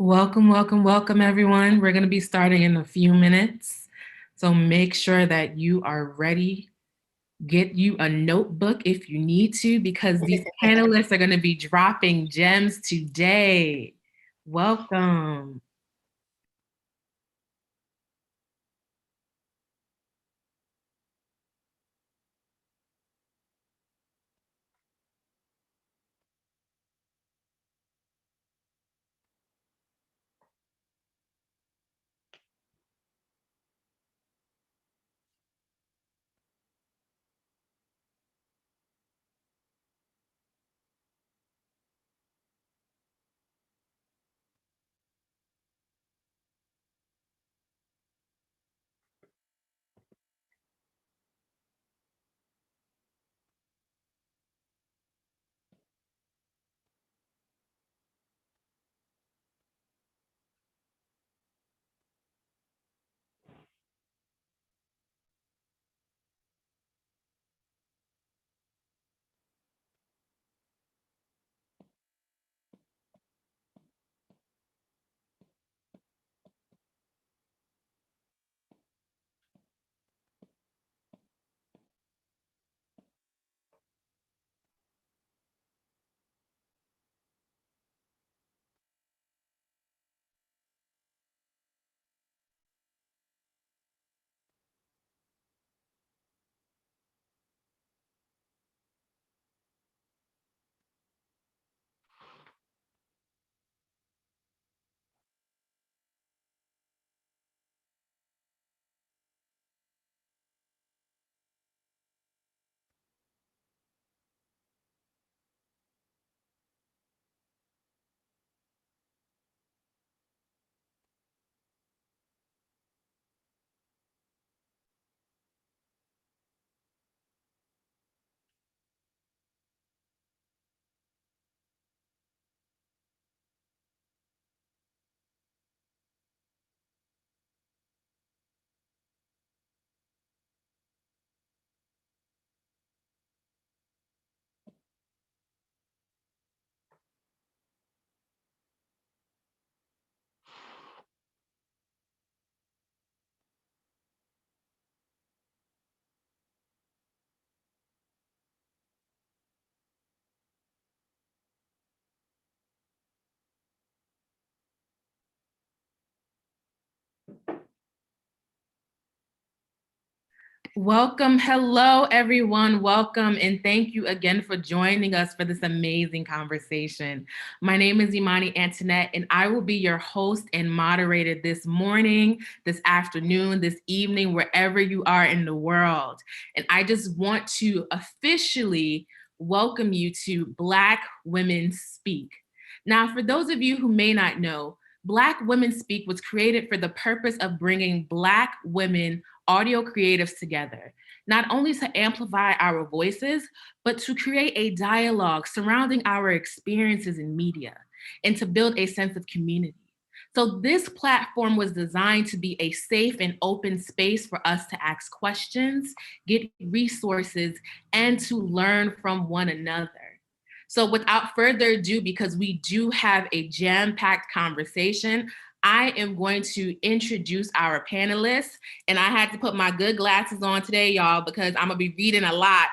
Welcome, welcome, welcome, everyone. We're going to be starting in a few minutes. So make sure that you are ready. Get you a notebook if you need to, because these panelists are going to be dropping gems today. Welcome. Welcome. Hello, everyone. Welcome. And thank you again for joining us for this amazing conversation. My name is Imani Antoinette, and I will be your host and moderator this morning, this afternoon, this evening, wherever you are in the world. And I just want to officially welcome you to Black Women Speak. Now, for those of you who may not know, Black Women Speak was created for the purpose of bringing Black women audio creatives together, not only to amplify our voices, but to create a dialogue surrounding our experiences in media and to build a sense of community. So this platform was designed to be a safe and open space for us to ask questions, get resources, and to learn from one another. So without further ado, because we do have a jam-packed conversation, I am going to introduce our panelists. And I had to put my good glasses on today, y'all, because I'm gonna be reading a lot.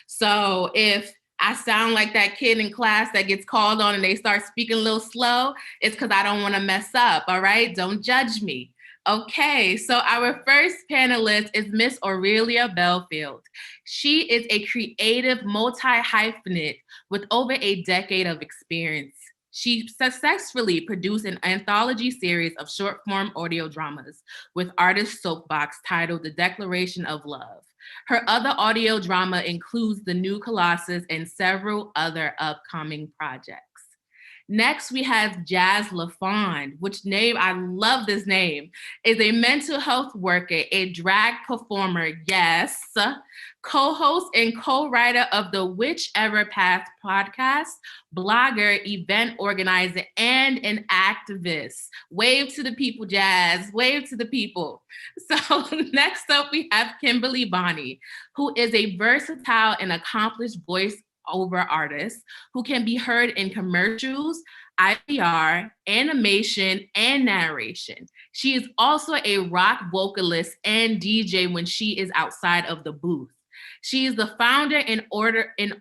So if I sound like that kid in class that gets called on and they start speaking a little slow, it's because I don't wanna mess up, all right? Don't judge me. Okay, so our first panelist is Miss Aurelia Bellfield. She is a creative multi-hyphenate with over a decade of experience. She successfully produced an anthology series of short-form audio dramas with Artist Soapbox titled The Declaration of Love. Her other audio drama includes The New Colossus and several other upcoming projects. Next, we have Jazz LaFond, which name, I love this name, is a mental health worker, a drag performer, yes, co-host and co-writer of the Whichever Path podcast, blogger, event organizer, and an activist. Wave to the people, Jazz, wave to the people. So next up, we have Kimberly Bonnie, who is a versatile and accomplished voice artist who can be heard in commercials, IVR, animation, and narration. She is also a rock vocalist and DJ when she is outside of the booth. She is the founder and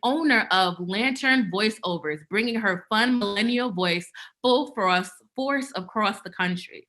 owner of Lantern Voiceovers, bringing her fun millennial voice full force across the country.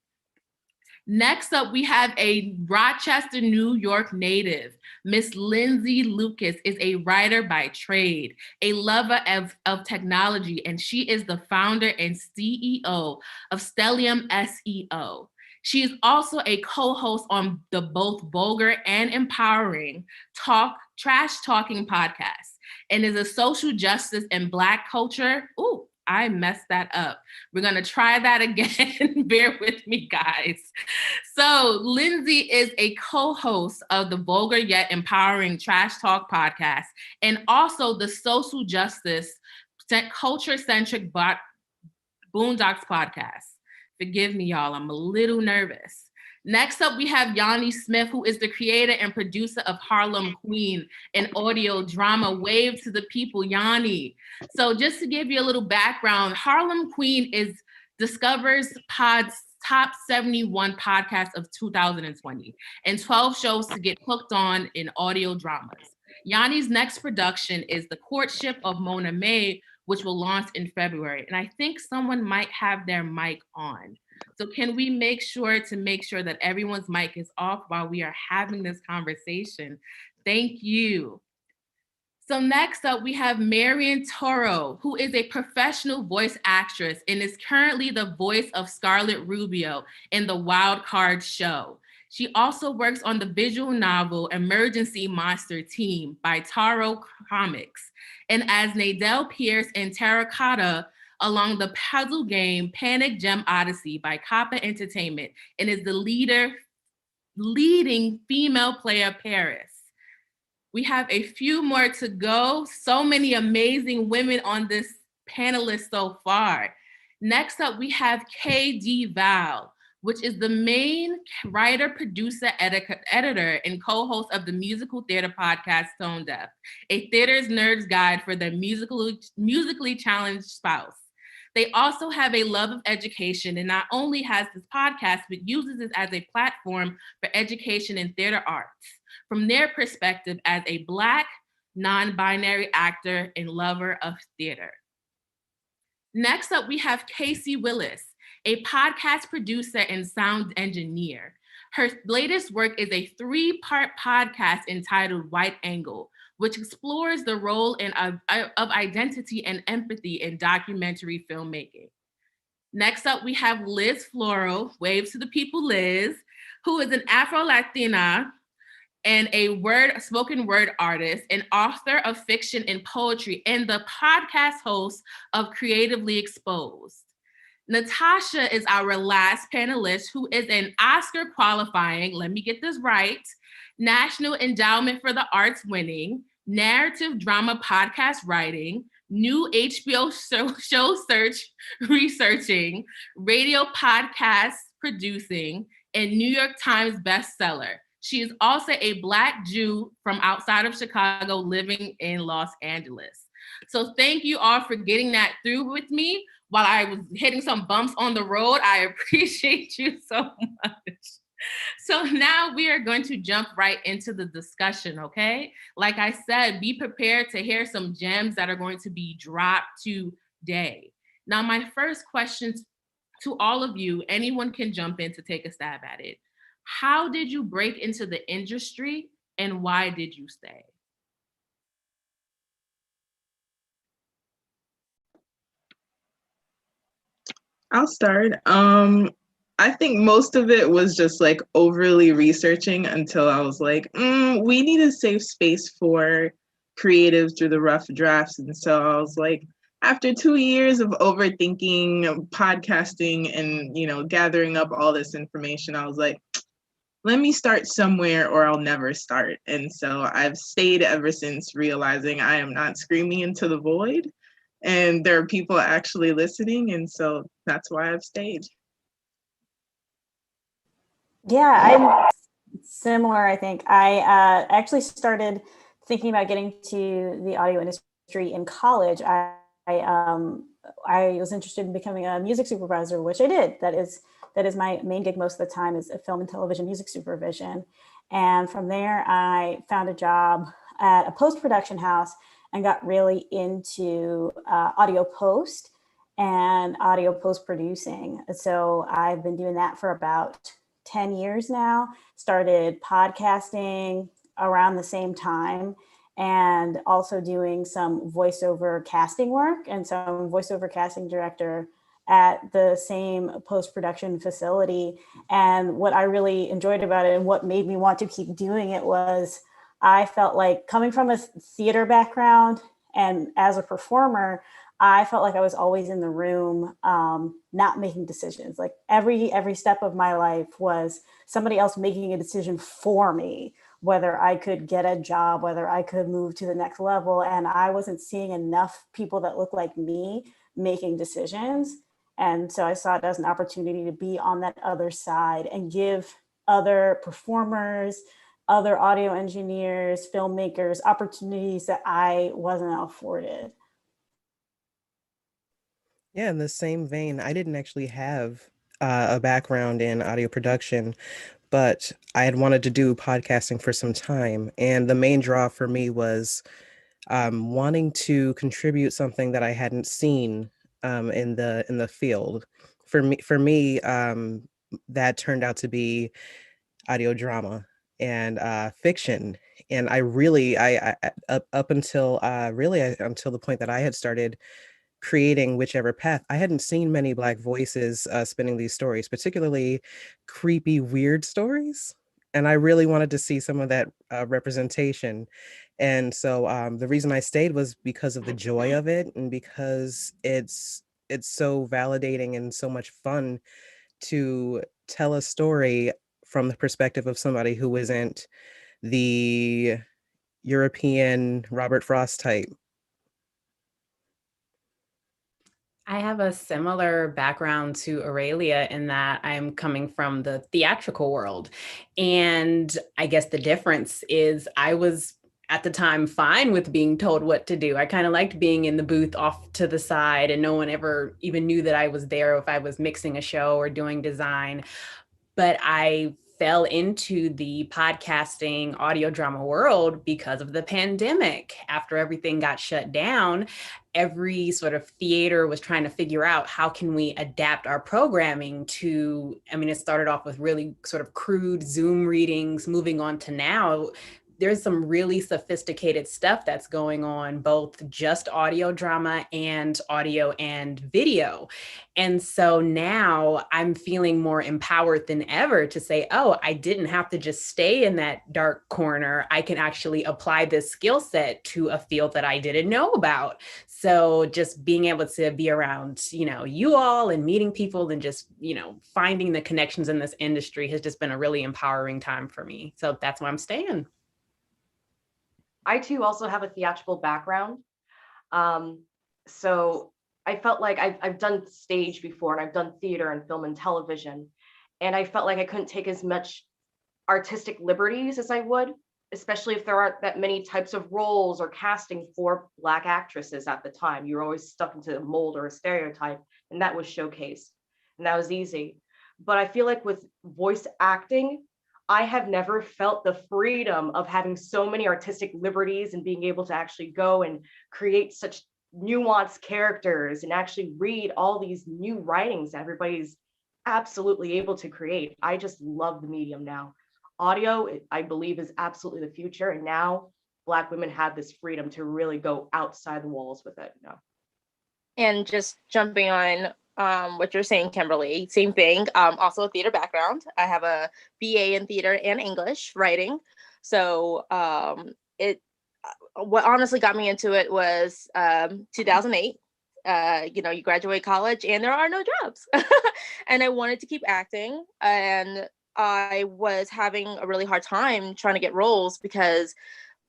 Next up, we have a Rochester, New York native. Miss Lindsay Lucas is a writer by trade, a lover of technology, and she is the founder and CEO of Stellium SEO. She is also a co-host on the both vulgar and empowering trash talking podcast, and is a social justice and Black culture. Ooh, I messed that up. We're gonna try that again. Bear with me, guys. So Lindsay is a co-host of the Vulgar Yet Empowering Trash Talk podcast, and also the social justice culture-centric Boondocks podcast. Forgive me, y'all, I'm a little nervous. Next up, we have Yoni Smith, who is the creator and producer of Harlem Queen, an audio drama. Wave to the people, Yoni. So just to give you a little background, Harlem Queen is Discover's Pod's top 71 podcast of 2020 and 12 shows to get hooked on in audio dramas. Yoni's next production is The Courtship of Mona May, which will launch in February. And I think someone might have their mic on. So can we make sure that everyone's mic is off while we are having this conversation? Thank you. So next up, we have Marion Toro, who is a professional voice actress and is currently the voice of Scarlet Rubio in the Wild Card show. She also works on the visual novel Emergency Monster Team by Taro Comics, and as Nadell Pierce in Terracotta along the puzzle game Panic Gem Odyssey by Kappa Entertainment, and is the leading female player Paris. We have a few more to go. So many amazing women on this panelist so far. Next up, we have KD Val, which is the main writer, producer, editor, and co-host of the musical theater podcast Tone Deaf, a theater's nerd's guide for the musically challenged spouse. They also have a love of education and not only has this podcast, but uses it as a platform for education in theater arts from their perspective as a Black, non-binary actor and lover of theater. Next up, we have Casey Willis, a podcast producer and sound engineer. Her latest work is a 3-part podcast entitled White Angle, which explores the role of identity and empathy in documentary filmmaking. Next up, we have Liz Floro, wave to the people, Liz, who is an Afro-Latina and a spoken word artist and author of fiction and poetry, and the podcast host of Creatively Exposed. Natasha is our last panelist, who is an Oscar qualifying, let me get this right, National Endowment for the Arts winning, narrative drama podcast writing, new HBO show search researching, radio podcast producing, and New York Times bestseller. She is also a Black Jew from outside of Chicago living in Los Angeles. So thank you all for getting that through with me while I was hitting some bumps on the road. I appreciate you so much. So now we are going to jump right into the discussion, okay? Like I said, be prepared to hear some gems that are going to be dropped today. Now, my first question to all of you, anyone can jump in to take a stab at it. How did you break into the industry and why did you stay? I'll start. I think most of it was just like overly researching until I was like, we need a safe space for creatives through the rough drafts. And so I was like, after 2 years of overthinking podcasting and, gathering up all this information, I was like, let me start somewhere or I'll never start. And so I've stayed ever since, realizing I am not screaming into the void and there are people actually listening. And so that's why I've stayed. Yeah, I'm similar, I think. I actually started thinking about getting to the audio industry industry in college, I was interested in becoming a music supervisor, which I did. That is my main gig most of the time, is film and television music supervision. And from there, I found a job at a post-production house and got really into audio post and audio post-producing. So I've been doing that for about 10 years now. Started podcasting around the same time, and also doing some voiceover casting work and some voiceover casting director at the same post-production facility. And what I really enjoyed about it and what made me want to keep doing it was I felt like, coming from a theater background and as a performer, I felt like I was always in the room, not making decisions. Like every step of my life was somebody else making a decision for me, whether I could get a job, whether I could move to the next level. And I wasn't seeing enough people that looked like me making decisions. And so I saw it as an opportunity to be on that other side and give other performers, other audio engineers, filmmakers opportunities that I wasn't afforded. Yeah, in the same vein, I didn't actually have a background in audio production, but I had wanted to do podcasting for some time. And the main draw for me was wanting to contribute something that I hadn't seen in the field. For me, that turned out to be audio drama and fiction. And I up until until the point that I had started creating whichever path, I hadn't seen many Black voices spinning these stories, particularly creepy, weird stories. And I really wanted to see some of that representation. And so the reason I stayed was because of the joy of it, and because it's so validating and so much fun to tell a story from the perspective of somebody who isn't the European Robert Frost type. I have a similar background to Aurelia in that I'm coming from the theatrical world. And I guess the difference is I was at the time fine with being told what to do. I kind of liked being in the booth off to the side, and no one ever even knew that I was there if I was mixing a show or doing design. But I fell into the podcasting audio drama world because of the pandemic. After everything got shut down, every sort of theater was trying to figure out how can we adapt our programming to, I mean, it started off with really sort of crude Zoom readings, moving on to now there's some really sophisticated stuff that's going on, both just audio drama and audio and video. And so now I'm feeling more empowered than ever to say, oh, I didn't have to just stay in that dark corner. I can actually apply this skill set to a field that I didn't know about. So just being able to be around, you all and meeting people and just, finding the connections in this industry has just been a really empowering time for me. So that's why I'm staying. I too also have a theatrical background. So I felt like I've done stage before, and I've done theater and film and television. And I felt like I couldn't take as much artistic liberties as I would, especially if there aren't that many types of roles or casting for Black actresses at the time. You're always stuck into a mold or a stereotype, and that was showcased, and that was easy. But I feel like with voice acting, I have never felt the freedom of having so many artistic liberties and being able to actually go and create such nuanced characters and actually read all these new writings that everybody's absolutely able to create. I just love the medium now. Audio, I believe, is absolutely the future. And now Black women have this freedom to really go outside the walls with it. And just jumping on what you're saying, Kimberly, same thing. Also a theater background. I have a BA in theater and English writing. So what honestly got me into it was 2008. You graduate college and there are no jobs. And I wanted to keep acting. And I was having a really hard time trying to get roles because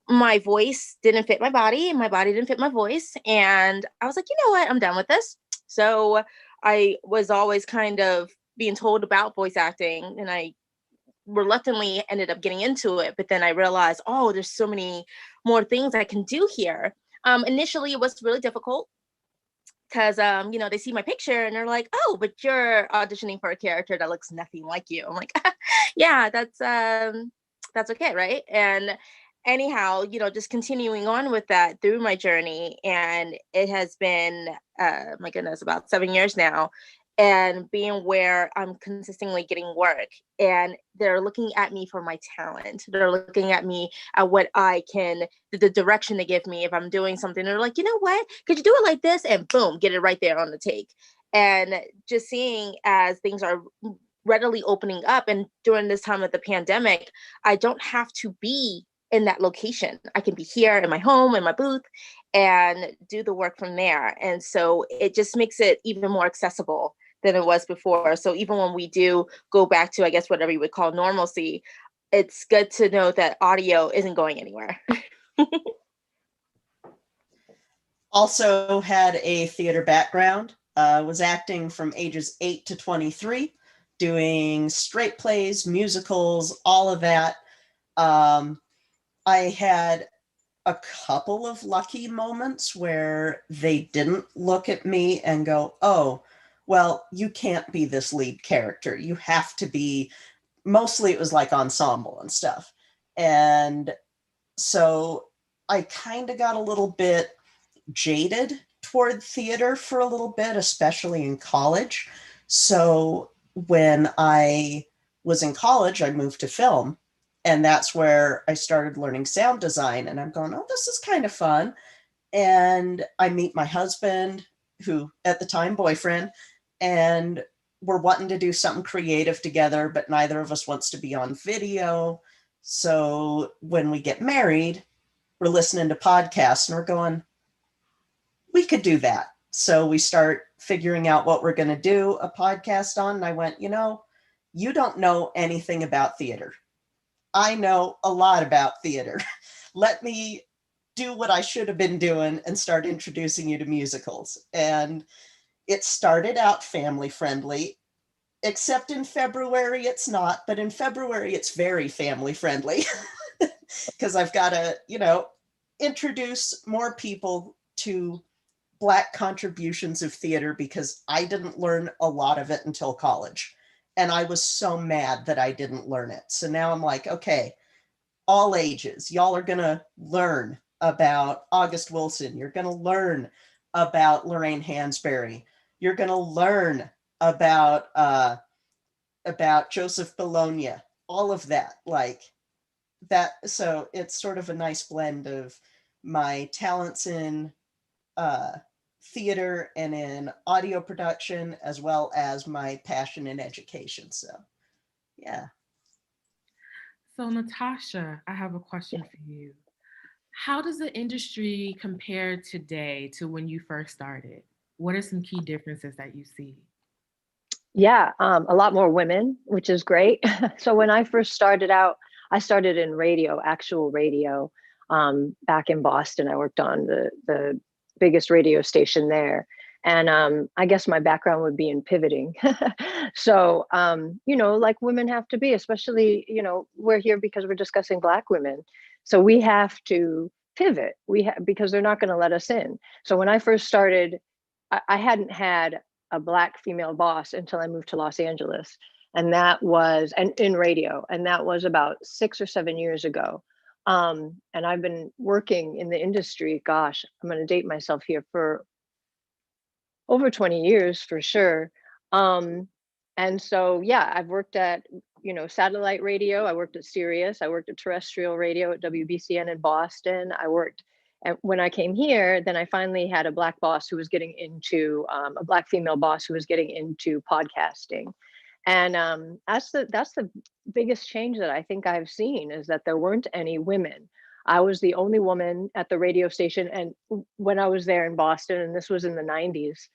my voice didn't fit my body and my body didn't fit my voice. And I was like, you know what? I'm done with this. So I was always kind of being told about voice acting, and I reluctantly ended up getting into it. But then I realized, oh, there's so many more things I can do here. Initially, it was really difficult because you know, they see my picture and they're like, "Oh, but you're auditioning for a character that looks nothing like you." I'm like, "Yeah, that's okay, right?" And anyhow, you know, just continuing on with that through my journey, and it has been, my goodness, about 7 years now, and being where I'm consistently getting work, and they're looking at me for my talent. They're looking at me at what I can, the direction they give me if I'm doing something. They're like, you know what? Could you do it like this? And boom, get it right there on the take. And just seeing as things are readily opening up, and during this time of the pandemic, I don't have to be in that location. I can be here in my home, in my booth, and do the work from there. And so it just makes it even more accessible than it was before. So even when we do go back to, I guess, whatever you would call normalcy, it's good to know that audio isn't going anywhere. Also had a theater background, was acting from ages 8 to 23, doing straight plays, musicals, all of that. I had a couple of lucky moments where they didn't look at me and go, "Oh, well, you can't be this lead character. You have to be," mostly it was like ensemble and stuff. And so I kind of got a little bit jaded toward theater for a little bit, especially in college. So when I was in college, I moved to film. And that's where I started learning sound design. And I'm going, oh, this is kind of fun. And I meet my husband, who at the time boyfriend, and we're wanting to do something creative together, but neither of us wants to be on video. So when we get married, we're listening to podcasts and we're going, we could do that. So we start figuring out what we're going to do a podcast on. And I went, you know, you don't know anything about theater. I know a lot about theater. Let me do what I should have been doing and start introducing you to musicals. And it started out family friendly, except in February it's not, but in February it's very family friendly because I've got to, you know, introduce more people to Black contributions of theater because I didn't learn a lot of it until college. And I was so mad that I didn't learn it. So now I'm like, okay, all ages, y'all are going to learn about August Wilson. You're going to learn about Lorraine Hansberry. You're going to learn about Joseph Bologna, all of that, like that. So it's sort of a nice blend of my talents in theater and in audio production, as well as my passion in education. So, yeah. So, Natasha, I have a question for you. How does the industry compare today to when you first started? What are some key differences that you see? Yeah, a lot more women, which is great. So when I first started out, I started in radio, actual radio, back in Boston. I worked on the biggest radio station there. And I guess my background would be in pivoting. So, you know, like women have to be, especially, you know, we're here because we're discussing Black women. So we have to pivot. Because they're not going to let us in. So when I first started, I hadn't had a Black female boss until I moved to Los Angeles. And that was, and in radio, and that was about 6 or 7 years ago. And I've been working in the industry, gosh, I'm going to date myself here, for over 20 years for sure. And so, yeah, I've worked at, you know, satellite radio. I worked at Sirius. I worked at terrestrial radio at WBCN in Boston. And when I came here, then I finally had a Black boss who was getting into, a Black female boss who was getting into podcasting. And that's the biggest change that I think I've seen, is that there weren't any women. I was the only woman at the radio station. And when I was there in Boston, and this was in the 90s,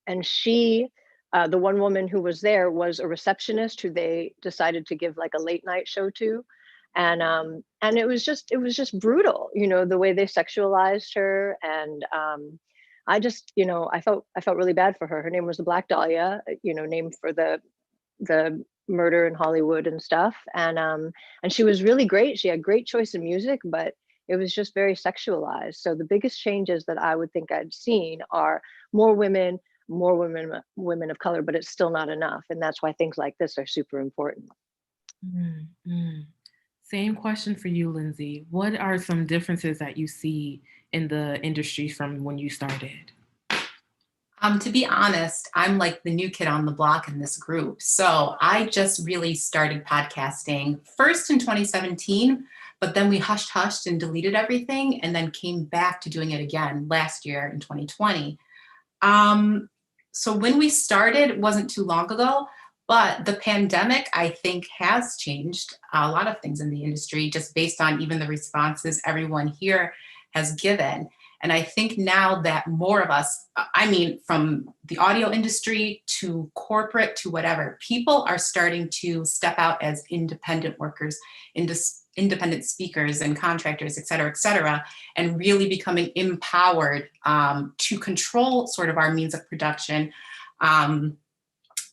and she, the one woman who was there was a receptionist who they decided to give like a late night show to. And it was just brutal, you know, the way they sexualized her. And I just, you know, I felt really bad for her. Her name was the Black Dahlia, you know, named for the murder in Hollywood and stuff. And she was really great. She had great choice of music, but It was just very sexualized. So the biggest changes that I would think I'd seen are more women, women of color, but it's still not enough. And that's why things like this are super important. Mm-hmm. Same question for you, Lindsay. What are some differences that you see in the industry from when you started? To be honest, I'm like the new kid on the block in this group. So I just really started podcasting first in 2017, but then we hushed and deleted everything and then came back to doing it again last year in 2020. So when we started, it wasn't too long ago, but the pandemic, I think, has changed a lot of things in the industry just based on even the responses everyone here has given. And I think now that more of us, I mean, from the audio industry to corporate to whatever, people are starting to step out as independent workers, independent speakers and contractors, et cetera, and really becoming empowered to control sort of our means of production.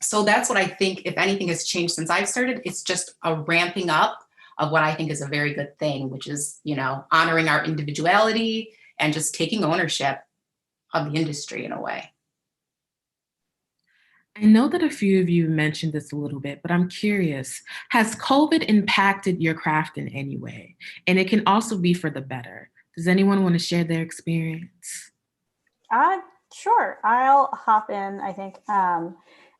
So that's what I think, if anything has changed since I've started, it's just a ramping up of what I think is a very good thing, which is, you know, honoring our individuality and just taking ownership of the industry in a way. I know that a few of you mentioned this a little bit, but I'm curious, has COVID impacted your craft in any way? And it can also be for the better. Does anyone want to share their experience? Sure. I'll hop in, I think,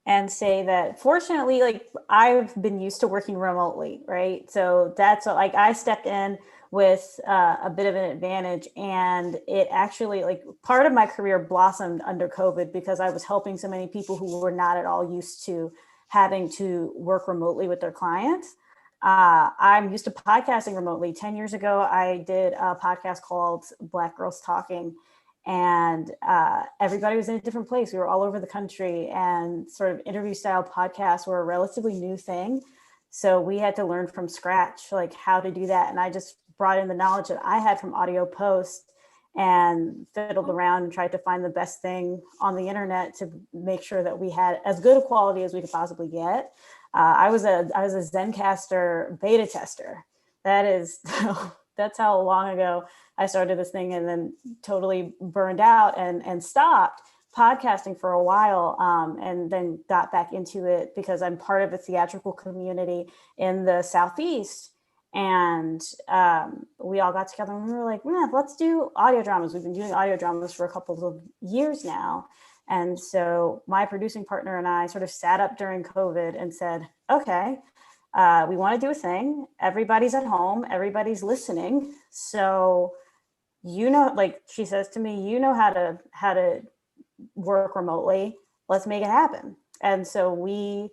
and say that fortunately, like, I've been used to working remotely, right? So that's like, I stepped in with a bit of an advantage, and it actually, like, part of my career blossomed under COVID because I was helping so many people who were not at all used to having to work remotely with their clients. I'm used to podcasting remotely. 10 years ago, I did a podcast called Black Girls Talking, and everybody was in a different place. We were all over the country, and sort of interview style podcasts were a relatively new thing. So we had to learn from scratch, like, how to do that. And I just brought in the knowledge that I had from audio post and fiddled around and tried to find the best thing on the internet to make sure that we had as good a quality as we could possibly get. I was a Zencastr beta tester. That's how long ago I started this thing, and then totally burned out and stopped podcasting for a while, and then got back into it because I'm part of a theatrical community in the Southeast. And we all got together and we were like, let's do audio dramas. We've been doing audio dramas for a couple of years now. And so my producing partner and I sort of sat up during COVID and said, okay, we want to do a thing. Everybody's at home. Everybody's listening. So, you know, like she says to me, you know how to work remotely. Let's make it happen. And so we,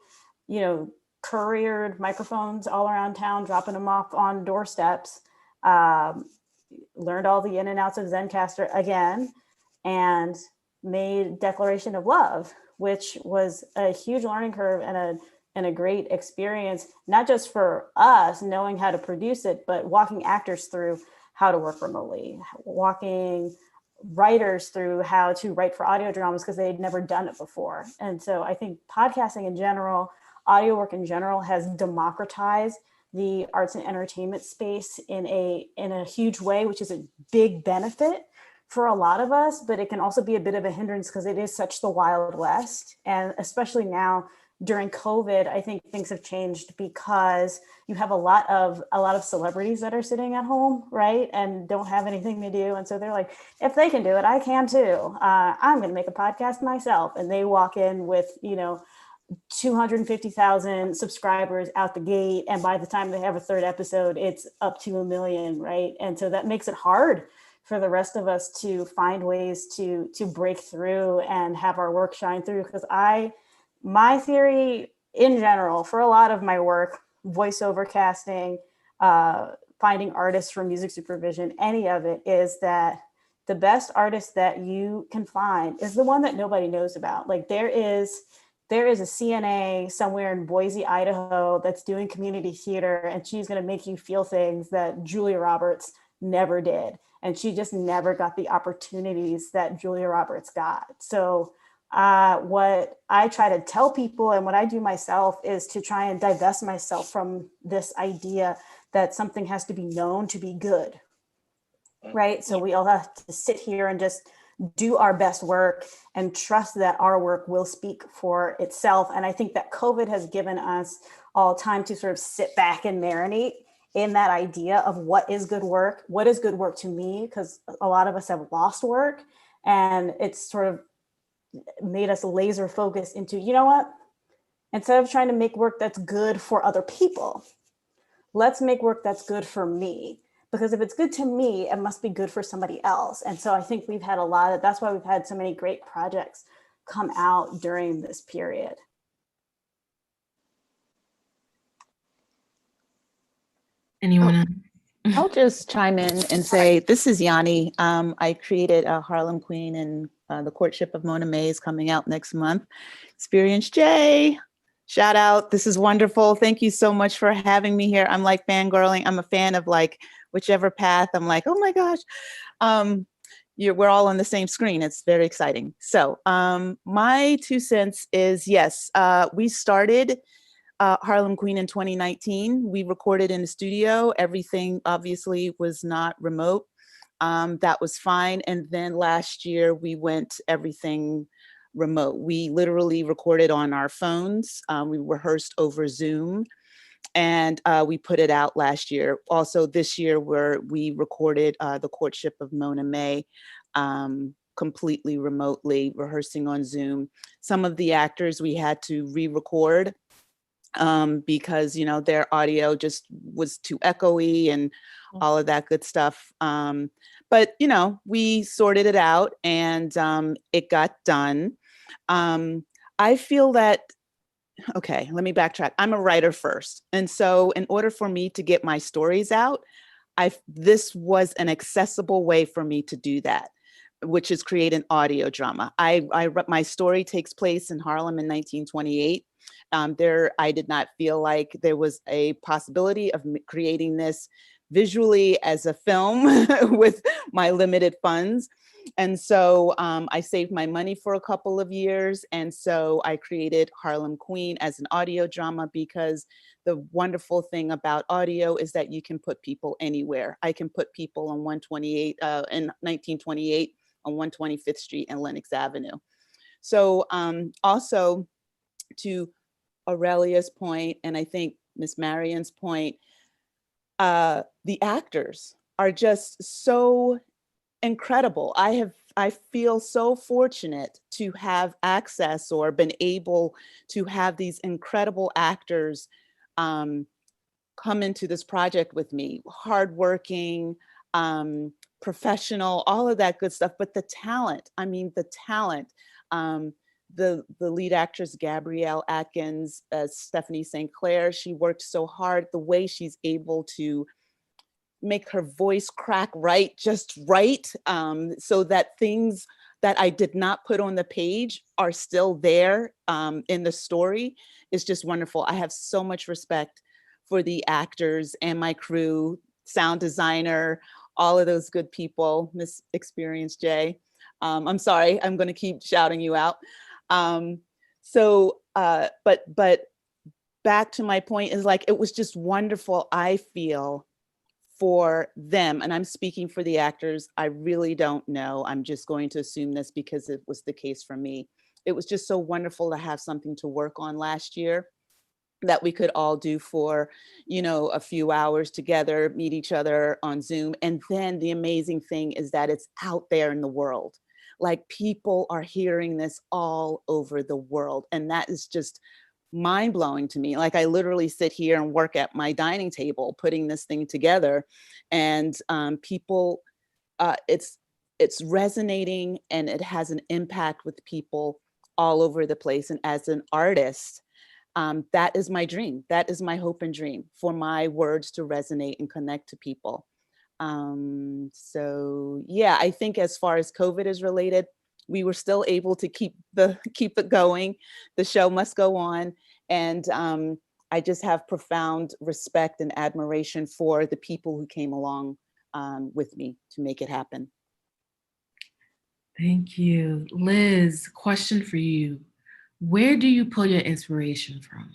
you know, couriered microphones all around town, dropping them off on doorsteps, learned all the in and outs of Zencastr again, and made Declaration of Love, which was a huge learning curve and a great experience, not just for us knowing how to produce it, but walking actors through how to work remotely, walking writers through how to write for audio dramas because they'd never done it before. And so I think podcasting in general, audio work in general, has democratized the arts and entertainment space in a huge way, which is a big benefit for a lot of us, but it can also be a bit of a hindrance because it is such the Wild West. And especially now during COVID, I think things have changed because you have a lot of celebrities that are sitting at home, right, and don't have anything to do. And so they're like, if they can do it, I can too. I'm going to make a podcast myself. And they walk in with, 250,000 subscribers out the gate. And by the time they have a third episode, it's up to 1 million, right? And so that makes it hard for the rest of us to find ways to break through and have our work shine through. Because my theory in general, for a lot of my work, voiceover casting, finding artists for music supervision, any of it, is that the best artist that you can find is the one that nobody knows about. Like there is a CNA somewhere in Boise, Idaho that's doing community theater, and she's going to make you feel things that Julia Roberts never did. And she just never got the opportunities that Julia Roberts got. So what I try to tell people and what I do myself is to try and divest myself from this idea that something has to be known to be good. right? So we all have to sit here and just do our best work and trust that our work will speak for itself. And I think that COVID has given us all time to sort of sit back and marinate in that idea of what is good work to me, because a lot of us have lost work, and it's sort of made us laser focused into, you know what, instead of trying to make work that's good for other people, let's make work that's good for me. Because if it's good to me, it must be good for somebody else. And so I think we've had that's why we've had so many great projects come out during this period. Anyone else? I'll just chime in and say, this is Yoni. I created a Harlem Queen, and The Courtship of Mona May is coming out next month. Experience J, shout out. This is wonderful. Thank you so much for having me here. I'm like fangirling. I'm a fan of like whichever path. I'm like, oh my gosh. We're all on the same screen. It's very exciting. So my 2 cents is, yes, we started Harlem Queen in 2019. We recorded in the studio. Everything obviously was not remote. That was fine. And then last year we went everything remote. We literally recorded on our phones. We rehearsed over Zoom, and we put it out last year. Also this year we recorded The Courtship of Mona May completely remotely, rehearsing on Zoom. Some of the actors we had to re-record because, you know, their audio just was too echoey and all of that good stuff. But, you know, we sorted it out, and it got done. I feel that, okay, let me backtrack. I'm a writer first. And so in order for me to get my stories out, this was an accessible way for me to do that, which is create an audio drama. My story takes place in Harlem in 1928. I did not feel like there was a possibility of creating this visually as a film with my limited funds. And so I saved my money for a couple of years. And so I created Harlem Queen as an audio drama, because the wonderful thing about audio is that you can put people anywhere. I can put people on 128 in 1928 on 125th Street and Lenox Avenue. So also to Aurelia's point, and I think Miss Marion's point, the actors are just so incredible. I feel so fortunate to have access or been able to have these incredible actors come into this project with me, hardworking, professional, all of that good stuff. But the talent, I mean, the talent, the lead actress, Gabrielle Atkins, Stephanie Sinclair, she worked so hard. The way she's able to make her voice crack just right, so that things that I did not put on the page are still there in the story is just wonderful. I have so much respect for the actors and my crew, sound designer, all of those good people, Miss Experience J. I'm sorry, I'm gonna keep shouting you out. But back to my point is, like, it was just wonderful, I feel, for them, and I'm speaking for the actors. I really don't know. I'm just going to assume this because it was the case for me. It was just so wonderful to have something to work on last year that we could all do for, you know, a few hours together, meet each other on Zoom. And then the amazing thing is that it's out there in the world. Like, people are hearing this all over the world. And that is just mind-blowing to me. Like, I literally sit here and work at my dining table putting this thing together, and people, it's resonating, and it has an impact with people all over the place. And as an artist, that is my dream. That is my hope and dream, for my words to resonate and connect to people. So yeah, I think as far as COVID is related, we were still able to keep it going. The show must go on. And I just have profound respect and admiration for the people who came along with me to make it happen. Thank you. Liz, question for you. Where do you pull your inspiration from?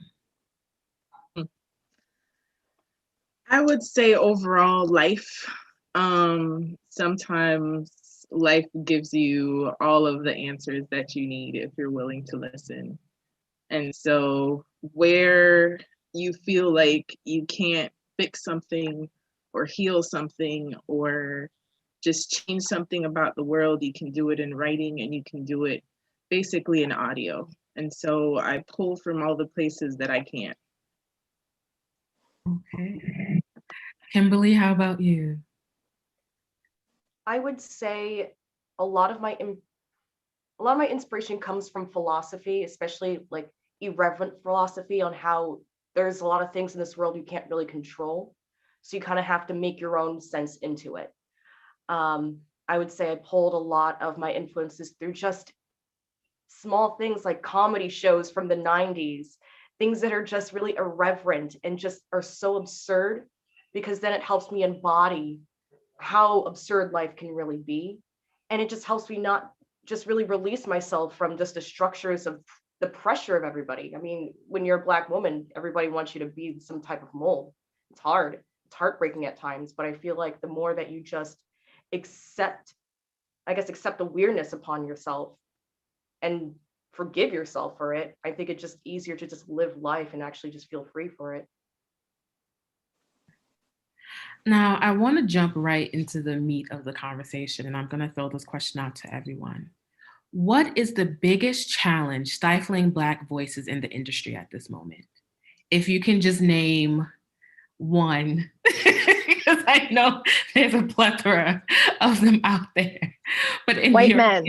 I would say overall life. sometimes life gives you all of the answers that you need if you're willing to listen. And so where you feel like you can't fix something or heal something or just change something about the world, you can do it in writing and you can do it basically in audio. And so I pull from all the places that I can't. Okay. Kimberly, how about you? I would say a lot of my inspiration comes from philosophy, especially like irreverent philosophy on how there's a lot of things in this world you can't really control. So you kind of have to make your own sense into it. I would say I pulled a lot of my influences through just small things like comedy shows from the 90s, things that are just really irreverent and just are so absurd, because then it helps me embody how absurd life can really be. And it just helps me not just really release myself from just the structures of the pressure of everybody. I mean, when you're a Black woman, everybody wants you to be some type of mold. It's hard. It's heartbreaking at times, but I feel like the more that you just accept the weirdness upon yourself and forgive yourself for it, I think it's just easier to just live life and actually just feel free for it. Now, I want to jump right into the meat of the conversation, and I'm going to throw this question out to everyone. What is the biggest challenge stifling Black voices in the industry at this moment? If you can just name one, because I know there's a plethora of them out there. But in White your men.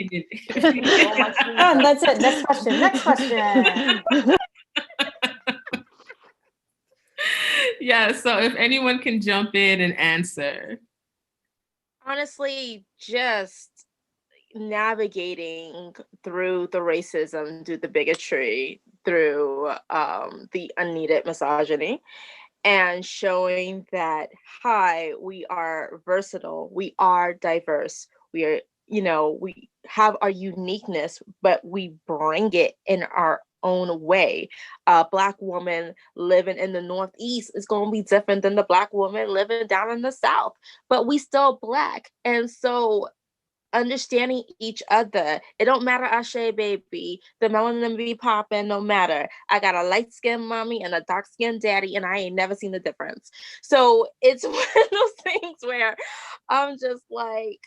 opinion, That's it. Next question. Next question. yeah, so if anyone can jump in and answer. Honestly, just navigating through the racism, through the bigotry, through the unneeded misogyny, and showing that, hi, we are versatile, we are diverse, we are, we have our uniqueness, but we bring it in our own way. A Black woman living in the Northeast is going to be different than the Black woman living down in the South, but we still Black. And so understanding each other. It don't matter, Ashe baby. The melanin be popping, no matter. I got a light-skinned mommy and a dark-skinned daddy, and I ain't never seen the difference. So it's one of those things where I'm just like,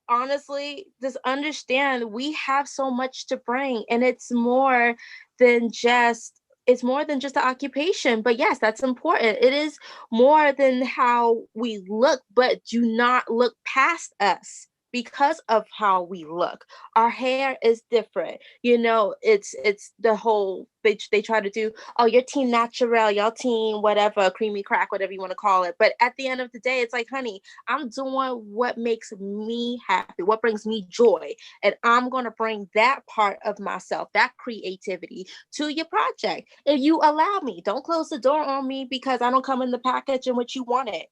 honestly, just understand we have so much to bring, and it's more than just the occupation. But yes, that's important. It is more than how we look, but do not look past us because of how we look. Our hair is different. It's the whole, they try to do, oh, your team natural, your team whatever, creamy crack, whatever you want to call it. But at the end of the day, it's like, honey, I'm doing what makes me happy, what brings me joy. And I'm going to bring that part of myself, that creativity, to your project. If you allow me, don't close the door on me because I don't come in the package in which you want it.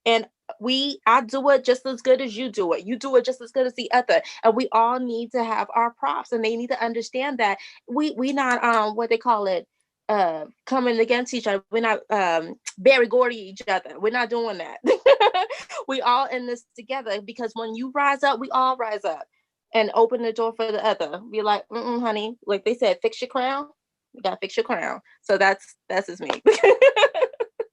And I do it just as good as you do it. You do it just as good as the other. And we all need to have our props, and they need to understand that we not what they call it, coming against each other. We're not Barry Gordy each other. We're not doing that. We all in this together, because when you rise up, we all rise up and open the door for the other. Be like, honey, like they said, fix your crown. You gotta fix your crown. So that's just me.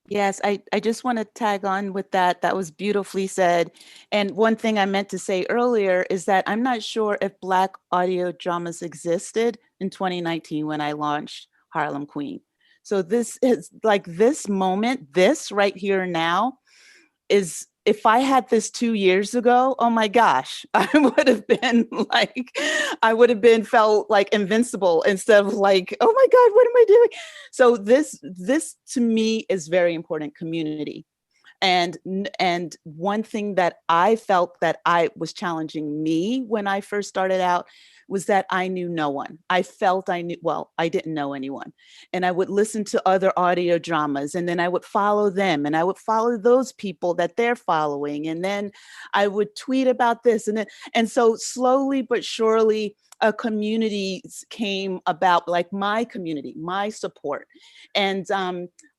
Yes, I just want to tag on with that. That was beautifully said. And one thing I meant to say earlier is that I'm not sure if Black audio dramas existed in 2019 when I launched Harlem Queen. So this is like this moment, this right here now is, if I had this 2 years ago, oh my gosh, I would have been felt like invincible instead of like, oh my God, what am I doing? So this to me is very important, community. And one thing that I felt that I was challenging me when I first started out was that I knew no one. I didn't know anyone. And I would listen to other audio dramas, and then I would follow them, and I would follow those people that they're following. And then I would tweet about this. And so slowly but surely, a community came about, like my community, my support. And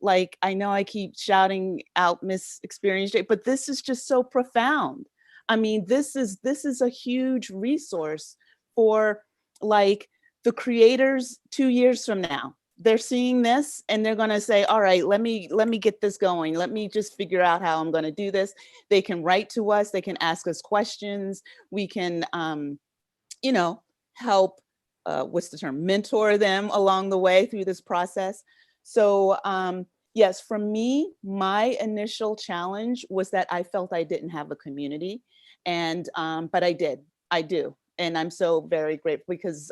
like, I know I keep shouting out Miss Experience J, but this is just so profound. I mean, this is a huge resource for like the creators 2 years from now. They're seeing this and they're going to say, all right, let me get this going. Let me just figure out how I'm going to do this. They can write to us. They can ask us questions. We can, help, what's the term, mentor them along the way through this process. So yes, for me, my initial challenge was that I felt I didn't have a community, and but I do, and I'm so very grateful because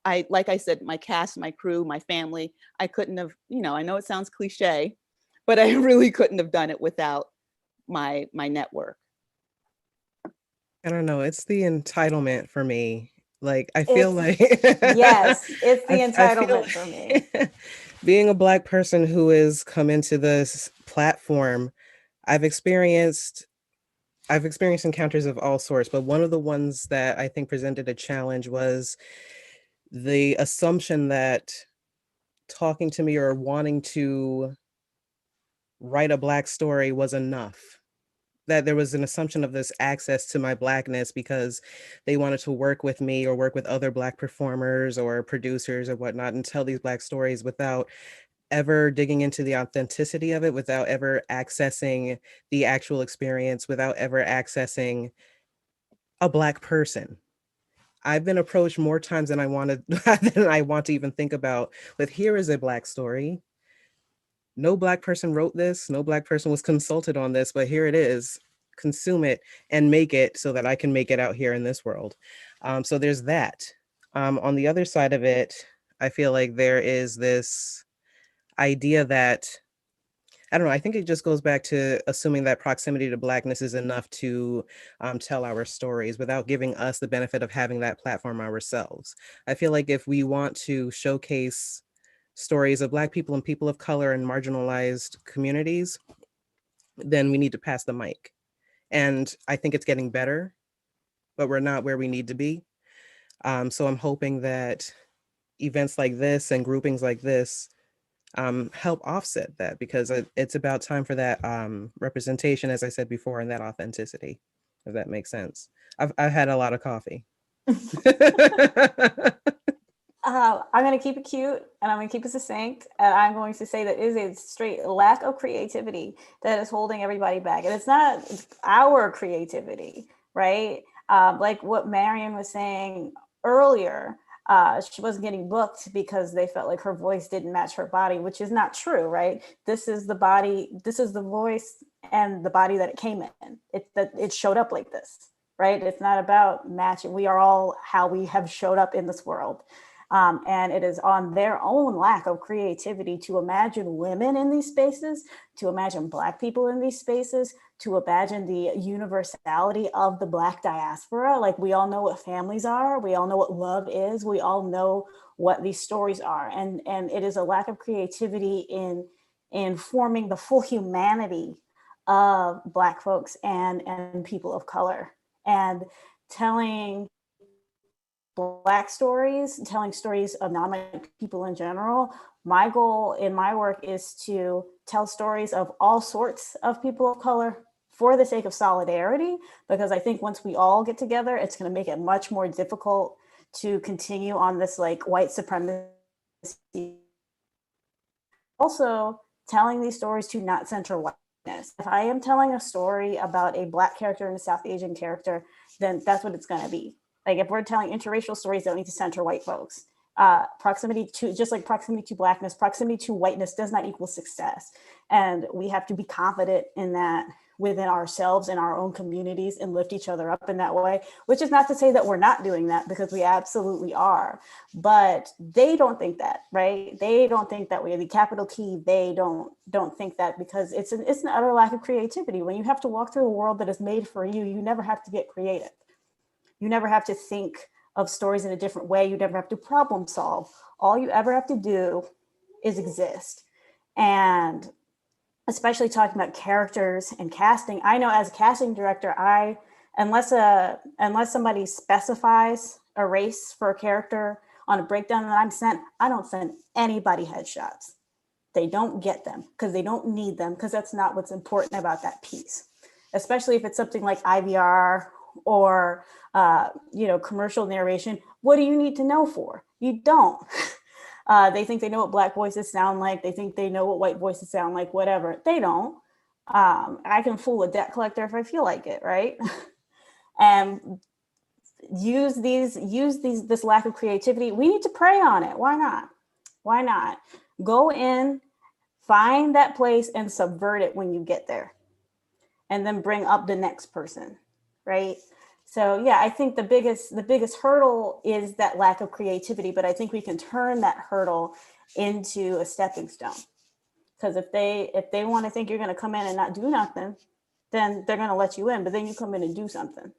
like I said, my cast, my crew, my family, I couldn't have, I know it sounds cliche, but I really couldn't have done it without my network. I don't know. It's the entitlement for me. Like, I feel like yes, it's the I feel entitlement for me. being a Black person who has come into this platform, I've experienced encounters of all sorts, but one of the ones that I think presented a challenge was the assumption that talking to me or wanting to write a Black story was enough. That there was an assumption of this access to my Blackness because they wanted to work with me or work with other Black performers or producers or whatnot and tell these Black stories without ever digging into the authenticity of it, without ever accessing the actual experience, without ever accessing a Black person. I've been approached more times than I want to even think about with, here is a Black story. No Black person wrote this, no Black person was consulted on this, but here it is. Consume it and make it so that I can make it out here in this world. So there's that. On the other side of it, I feel like there is this idea that, I don't know, I think it just goes back to assuming that proximity to Blackness is enough to tell our stories without giving us the benefit of having that platform ourselves. I feel like if we want to showcase stories of Black people and people of color and marginalized communities, then we need to pass the mic. And I think it's getting better, but we're not where we need to be. So I'm hoping that events like this and groupings like this help offset that, because it's about time for that representation, as I said before, and that authenticity, if that makes sense. I've had a lot of coffee. I'm going to keep it cute and I'm going to keep it succinct. And I'm going to say that it is a straight lack of creativity that is holding everybody back. And it's not our creativity, right? Like what Marion was saying earlier, she wasn't getting booked because they felt like her voice didn't match her body, which is not true, right? This is the body, this is the voice and the body that it came in. It showed up like this, right? It's not about matching. We are all how we have showed up in this world. And it is on their own lack of creativity to imagine women in these spaces, to imagine Black people in these spaces, to imagine the universality of the Black diaspora. Like, we all know what families are. We all know what love is. We all know what these stories are. And it is a lack of creativity in forming the full humanity of Black folks and people of color, and telling Black stories, telling stories of non-Black people in general. My goal in my work is to tell stories of all sorts of people of color for the sake of solidarity, because I think once we all get together, it's going to make it much more difficult to continue on this like white supremacy. Also, telling these stories to not center whiteness. If I am telling a story about a Black character and a South Asian character, then that's what it's going to be. Like, if we're telling interracial stories, they don't need to center white folks. Proximity to Blackness, proximity to whiteness does not equal success. And we have to be confident in that within ourselves and our own communities and lift each other up in that way, which is not to say that we're not doing that, because we absolutely are. But they don't think that, right? They don't think that we, the capital key, they don't think that, because it's an utter lack of creativity. When you have to walk through a world that is made for you, you never have to get creative. You never have to think of stories in a different way. You never have to problem solve. All you ever have to do is exist. And especially talking about characters and casting, I know as a casting director, unless somebody specifies a race for a character on a breakdown that I'm sent, I don't send anybody headshots. They don't get them because they don't need them, because that's not what's important about that piece. especially if it's something like IVR or, commercial narration. What do you need to know for? You don't. They think they know what Black voices sound like. They think they know what white voices sound like, whatever. They don't. I can fool a debt collector if I feel like it, right? And use this lack of creativity. We need to prey on it. Why not? Why not? Go in, find that place and subvert it when you get there. And then bring up the next person, right? So yeah, I think the biggest hurdle is that lack of creativity, but I think we can turn that hurdle into a stepping stone. Because if they want to think you're going to come in and not do nothing, then they're going to let you in, but then you come in and do something.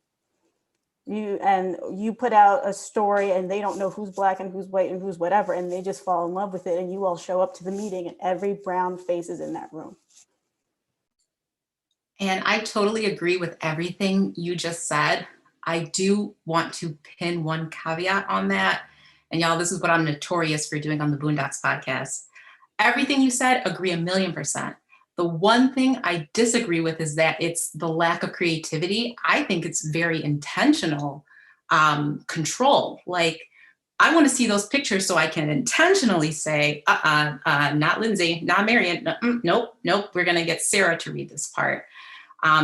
You put out a story and they don't know who's Black and who's white and who's whatever, and they just fall in love with it, and you all show up to the meeting and every brown face is in that room. And I totally agree with everything you just said. I do want to pin one caveat on that. And y'all, this is what I'm notorious for doing on the Boondocks podcast. Everything you said, agree 1,000,000%. The one thing I disagree with is that it's the lack of creativity. I think it's very intentional control. Like, I want to see those pictures so I can intentionally say, not Lindsay, not Marion. Nope. We're going to get Sarah to read this part.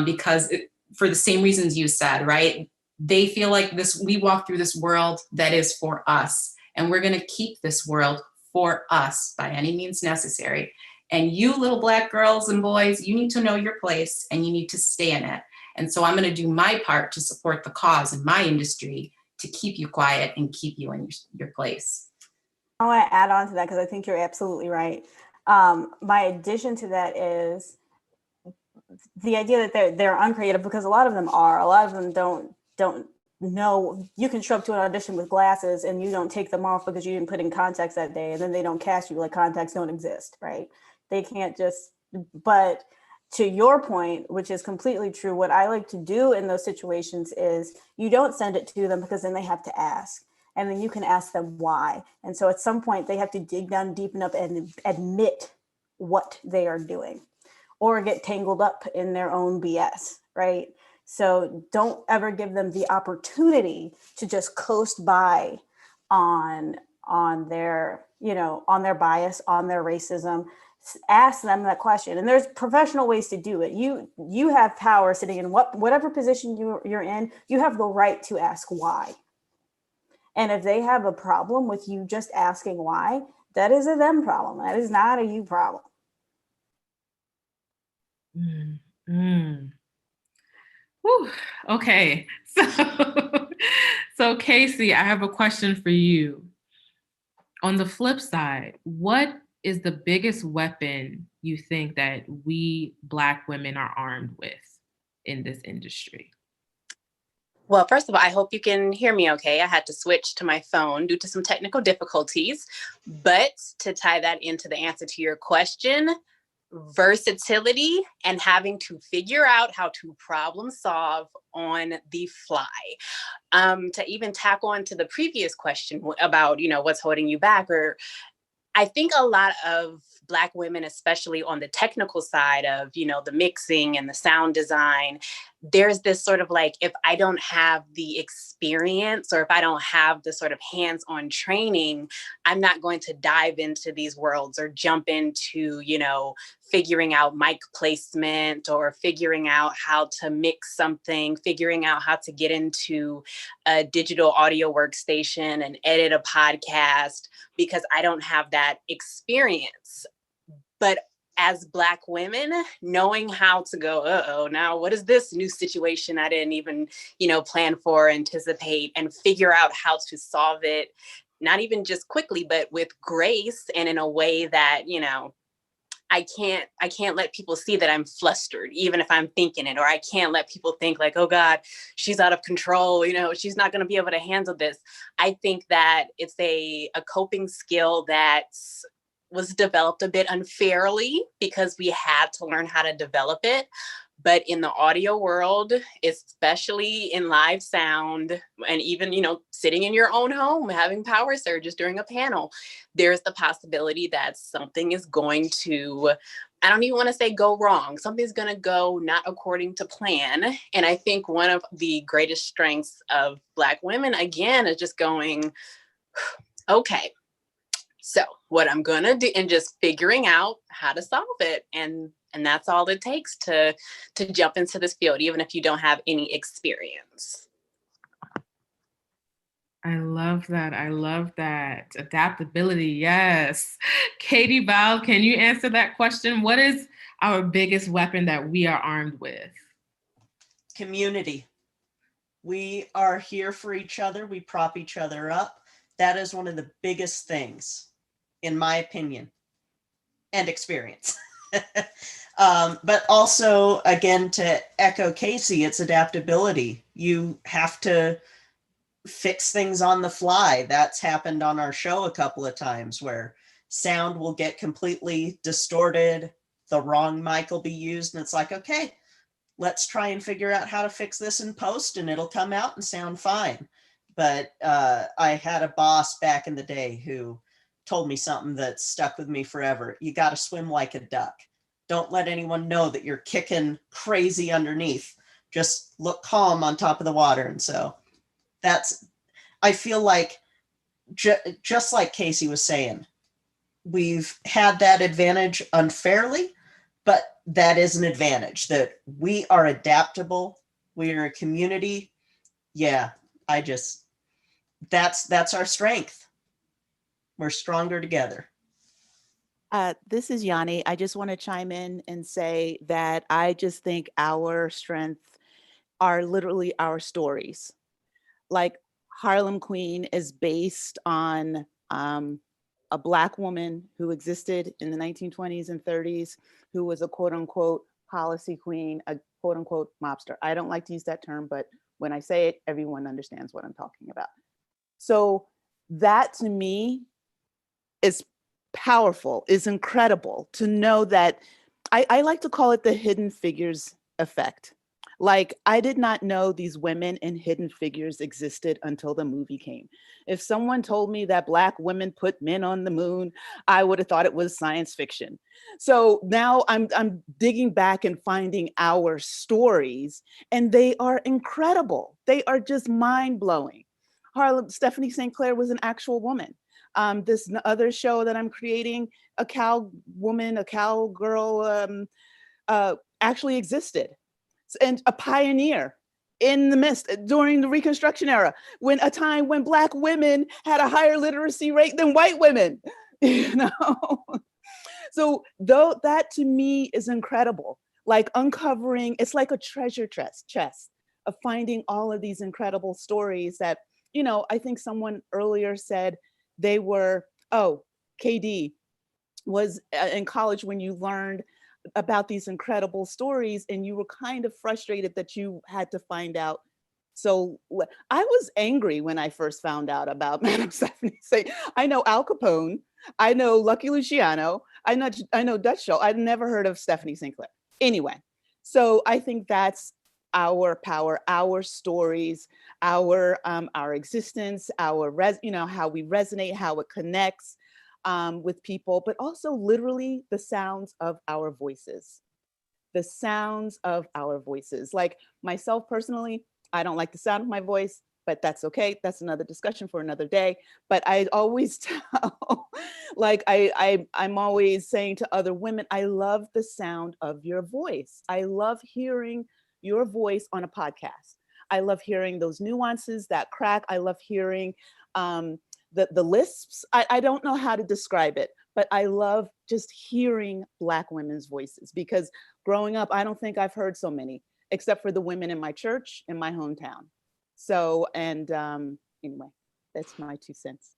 Because for the same reasons you said, right? They feel like we walk through this world that is for us, and we're going to keep this world for us by any means necessary. And you little Black girls and boys, you need to know your place and you need to stay in it. And so I'm going to do my part to support the cause in my industry to keep you quiet and keep you in your place. I want to add on to that because I think you're absolutely right. My addition to that is the idea that they're uncreative, because a lot of them are. A lot of them don't know. You can show up to an audition with glasses and you don't take them off because you didn't put in contacts that day, and then they don't cast you, like contacts don't exist, right? They can't just. But to your point, which is completely true, what I like to do in those situations is you don't send it to them, because then they have to ask, and then you can ask them why. And so at some point they have to dig down deep enough and admit what they are doing, or get tangled up in their own BS, right? So don't ever give them the opportunity to just coast by on their, on their bias, on their racism. Ask them that question. And there's professional ways to do it. You have power sitting in whatever position you're in. You have the right to ask why. And if they have a problem with you just asking why, that is a them problem. That is not a you problem. Whew. Okay, so Casey, I have a question for you. On the flip side, what is the biggest weapon you think that we Black women are armed with in this industry? Well, first of all, I hope you can hear me okay. I had to switch to my phone due to some technical difficulties. But to tie that into the answer to your question, versatility and having to figure out how to problem solve on the fly. To even tack on to the previous question about, what's holding you back, or I think a lot of Black women, especially on the technical side of, the mixing and the sound design, there's this sort of like, if I don't have the experience or if I don't have the sort of hands-on training, I'm not going to dive into these worlds or jump into, figuring out mic placement or figuring out how to mix something, figuring out how to get into a digital audio workstation and edit a podcast, because I don't have that experience. But as Black women, knowing how to go, now what is this new situation I didn't even, plan for, anticipate, and figure out how to solve it, not even just quickly, but with grace and in a way that, I can't let people see that I'm flustered, even if I'm thinking it, or I can't let people think like, oh God, she's out of control. She's not going to be able to handle this. I think that it's a coping skill that was developed a bit unfairly because we had to learn how to develop it. But in the audio world, especially in live sound, and even, sitting in your own home, having power surges during a panel, there's the possibility that something is going to, I don't even want to say go wrong. Something's going to go not according to plan. And I think one of the greatest strengths of Black women, again, is just going, okay, so what I'm going to do, and just figuring out how to solve it. And that's all it takes to jump into this field, even if you don't have any experience. I love that. I love that. Adaptability, yes. Katie Val, can you answer that question? What is our biggest weapon that we are armed with? Community. We are here for each other. We prop each other up. That is one of the biggest things, in my opinion, and experience. But also, again, to echo Casey, it's adaptability. You have to fix things on the fly. That's happened on our show a couple of times where sound will get completely distorted, the wrong mic will be used, and it's like, okay, let's try and figure out how to fix this in post and it'll come out and sound fine. But I had a boss back in the day who told me something that stuck with me forever. You got to swim like a duck. Don't let anyone know that you're kicking crazy underneath. Just look calm on top of the water. And so I feel like, just like Casey was saying, we've had that advantage unfairly, but that is an advantage, that we are adaptable. We are a community. Yeah, that's our strength. We're stronger together. This is Yoni. I just want to chime in and say that I just think our strength are literally our stories. Like Harlem Queen is based on a Black woman who existed in the 1920s and 30s, who was a quote unquote policy queen, a quote unquote mobster. I don't like to use that term, but when I say it, everyone understands what I'm talking about. So that to me is powerful, is incredible to know that. I like to call it the hidden figures effect. Like, I did not know these women and hidden figures existed until the movie came. If someone told me that Black women put men on the moon, I would have thought it was science fiction. So now I'm digging back and finding our stories, and they are incredible. They are just mind-blowing. Stephanie Sinclair was an actual woman. This other show that I'm creating, a cowgirl actually existed. And a pioneer in the midst during the Reconstruction era, when a time when Black women had a higher literacy rate than white women, So though that to me is incredible, like uncovering, it's like a treasure chest of finding all of these incredible stories that, I think someone earlier said they were, KD was in college when you learned about these incredible stories and you were kind of frustrated that you had to find out. So I was angry when I first found out about Madame Stephanie. I know Al Capone, I know Lucky Luciano, I know Dutch Show. I'd never heard of Stephanie Sinclair. Anyway, so I think that's our power, our stories, our existence, our how we resonate, how it connects with people, but also literally the sounds of our voices. The sounds of our voices. Like myself personally, I don't like the sound of my voice, but that's okay. That's another discussion for another day. But I always tell, like I'm always saying to other women, I love the sound of your voice. I love hearing your voice on a podcast. I love hearing those nuances, that crack. I love hearing the lisps. I don't know how to describe it, but I love just hearing Black women's voices, because growing up, I don't think I've heard so many, except for the women in my church in my hometown. So, and anyway, that's my 2 cents.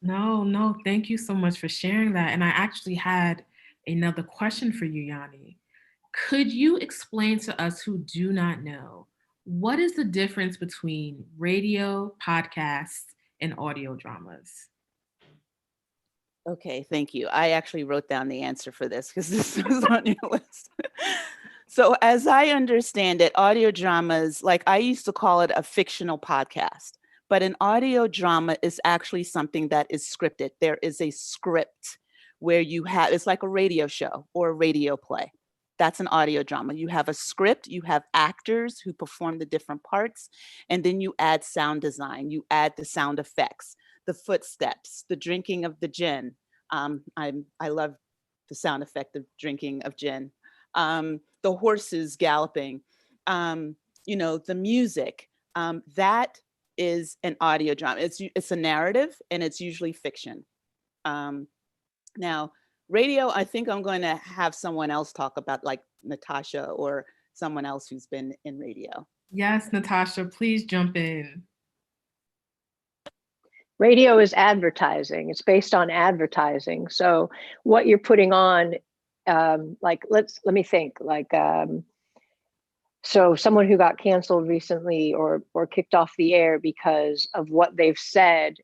No, thank you so much for sharing that. And I actually had another question for you, Yoni. Could you explain to us who do not know, what is the difference between radio, podcasts, and audio dramas? Okay, thank you. I actually wrote down the answer for this because this was on your list. So as I understand it, audio dramas, like I used to call it a fictional podcast, but an audio drama is actually something that is scripted. There is a script where you have, it's like a radio show or a radio play. That's an audio drama. You have a script, you have actors who perform the different parts, and then you add sound design, you add the sound effects, the footsteps, the drinking of the gin. I love the sound effect of drinking of gin. The horses galloping, the music. That is an audio drama. It's a narrative, and it's usually fiction. Now, radio, I think I'm going to have someone else talk about, like Natasha or someone else who's been in radio. Yes, Natasha, please jump in. Radio is advertising. It's based on advertising. So what you're putting on, like, let me think, like, so someone who got canceled recently or kicked off the air because of what they've said,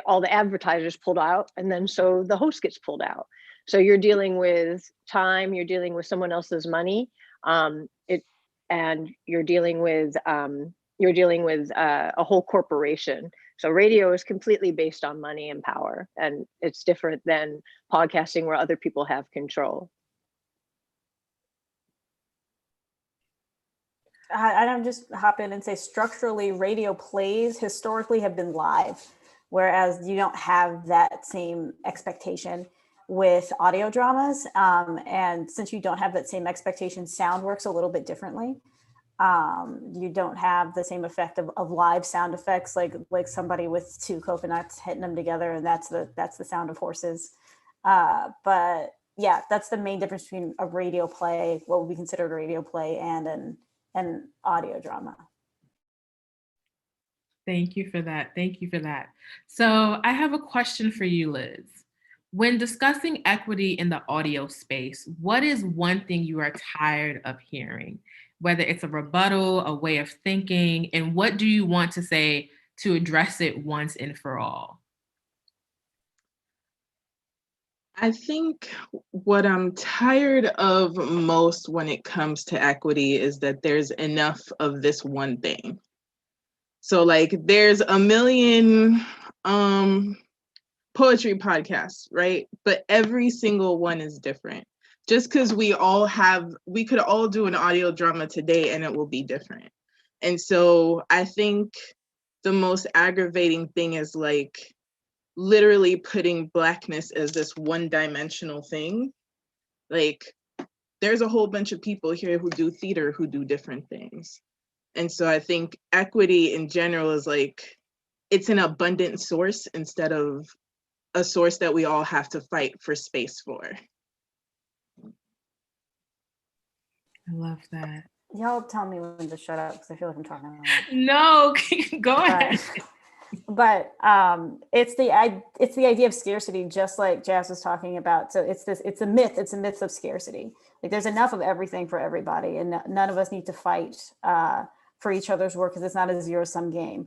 all the advertisers pulled out, and then so the host gets pulled out. So you're dealing with time, you're dealing with someone else's money, and you're dealing with a whole corporation. So radio is completely based on money and power, and it's different than podcasting where other people have control. I don't just hop in and say structurally radio plays historically have been live, whereas you don't have that same expectation with audio dramas. And since you don't have that same expectation, sound works a little bit differently. You don't have the same effect of live sound effects, like somebody with two coconuts hitting them together, and that's the sound of horses. But yeah, that's the main difference between a radio play, what would be considered a radio play, and an audio drama. Thank you for that. Thank you for that. So I have a question for you, Liz. When discussing equity in the audio space, what is one thing you are tired of hearing? Whether it's a rebuttal, a way of thinking, and what do you want to say to address it once and for all? I think what I'm tired of most when it comes to equity is that there's enough of this one thing. So like there's a million poetry podcasts, right? But every single one is different. Just because we could all do an audio drama today and it will be different. And so I think the most aggravating thing is like literally putting Blackness as this one-dimensional thing. Like there's a whole bunch of people here who do theater who do different things. And so I think equity in general is like, it's an abundant source instead of a source that we all have to fight for space for. I love that. Y'all tell me when to shut up because I feel like I'm talking a lot. No, go ahead. But it's the idea of scarcity, just like Jazz was talking about. So it's a myth of scarcity. Like there's enough of everything for everybody, and none of us need to fight for each other's work because it's not a zero-sum game.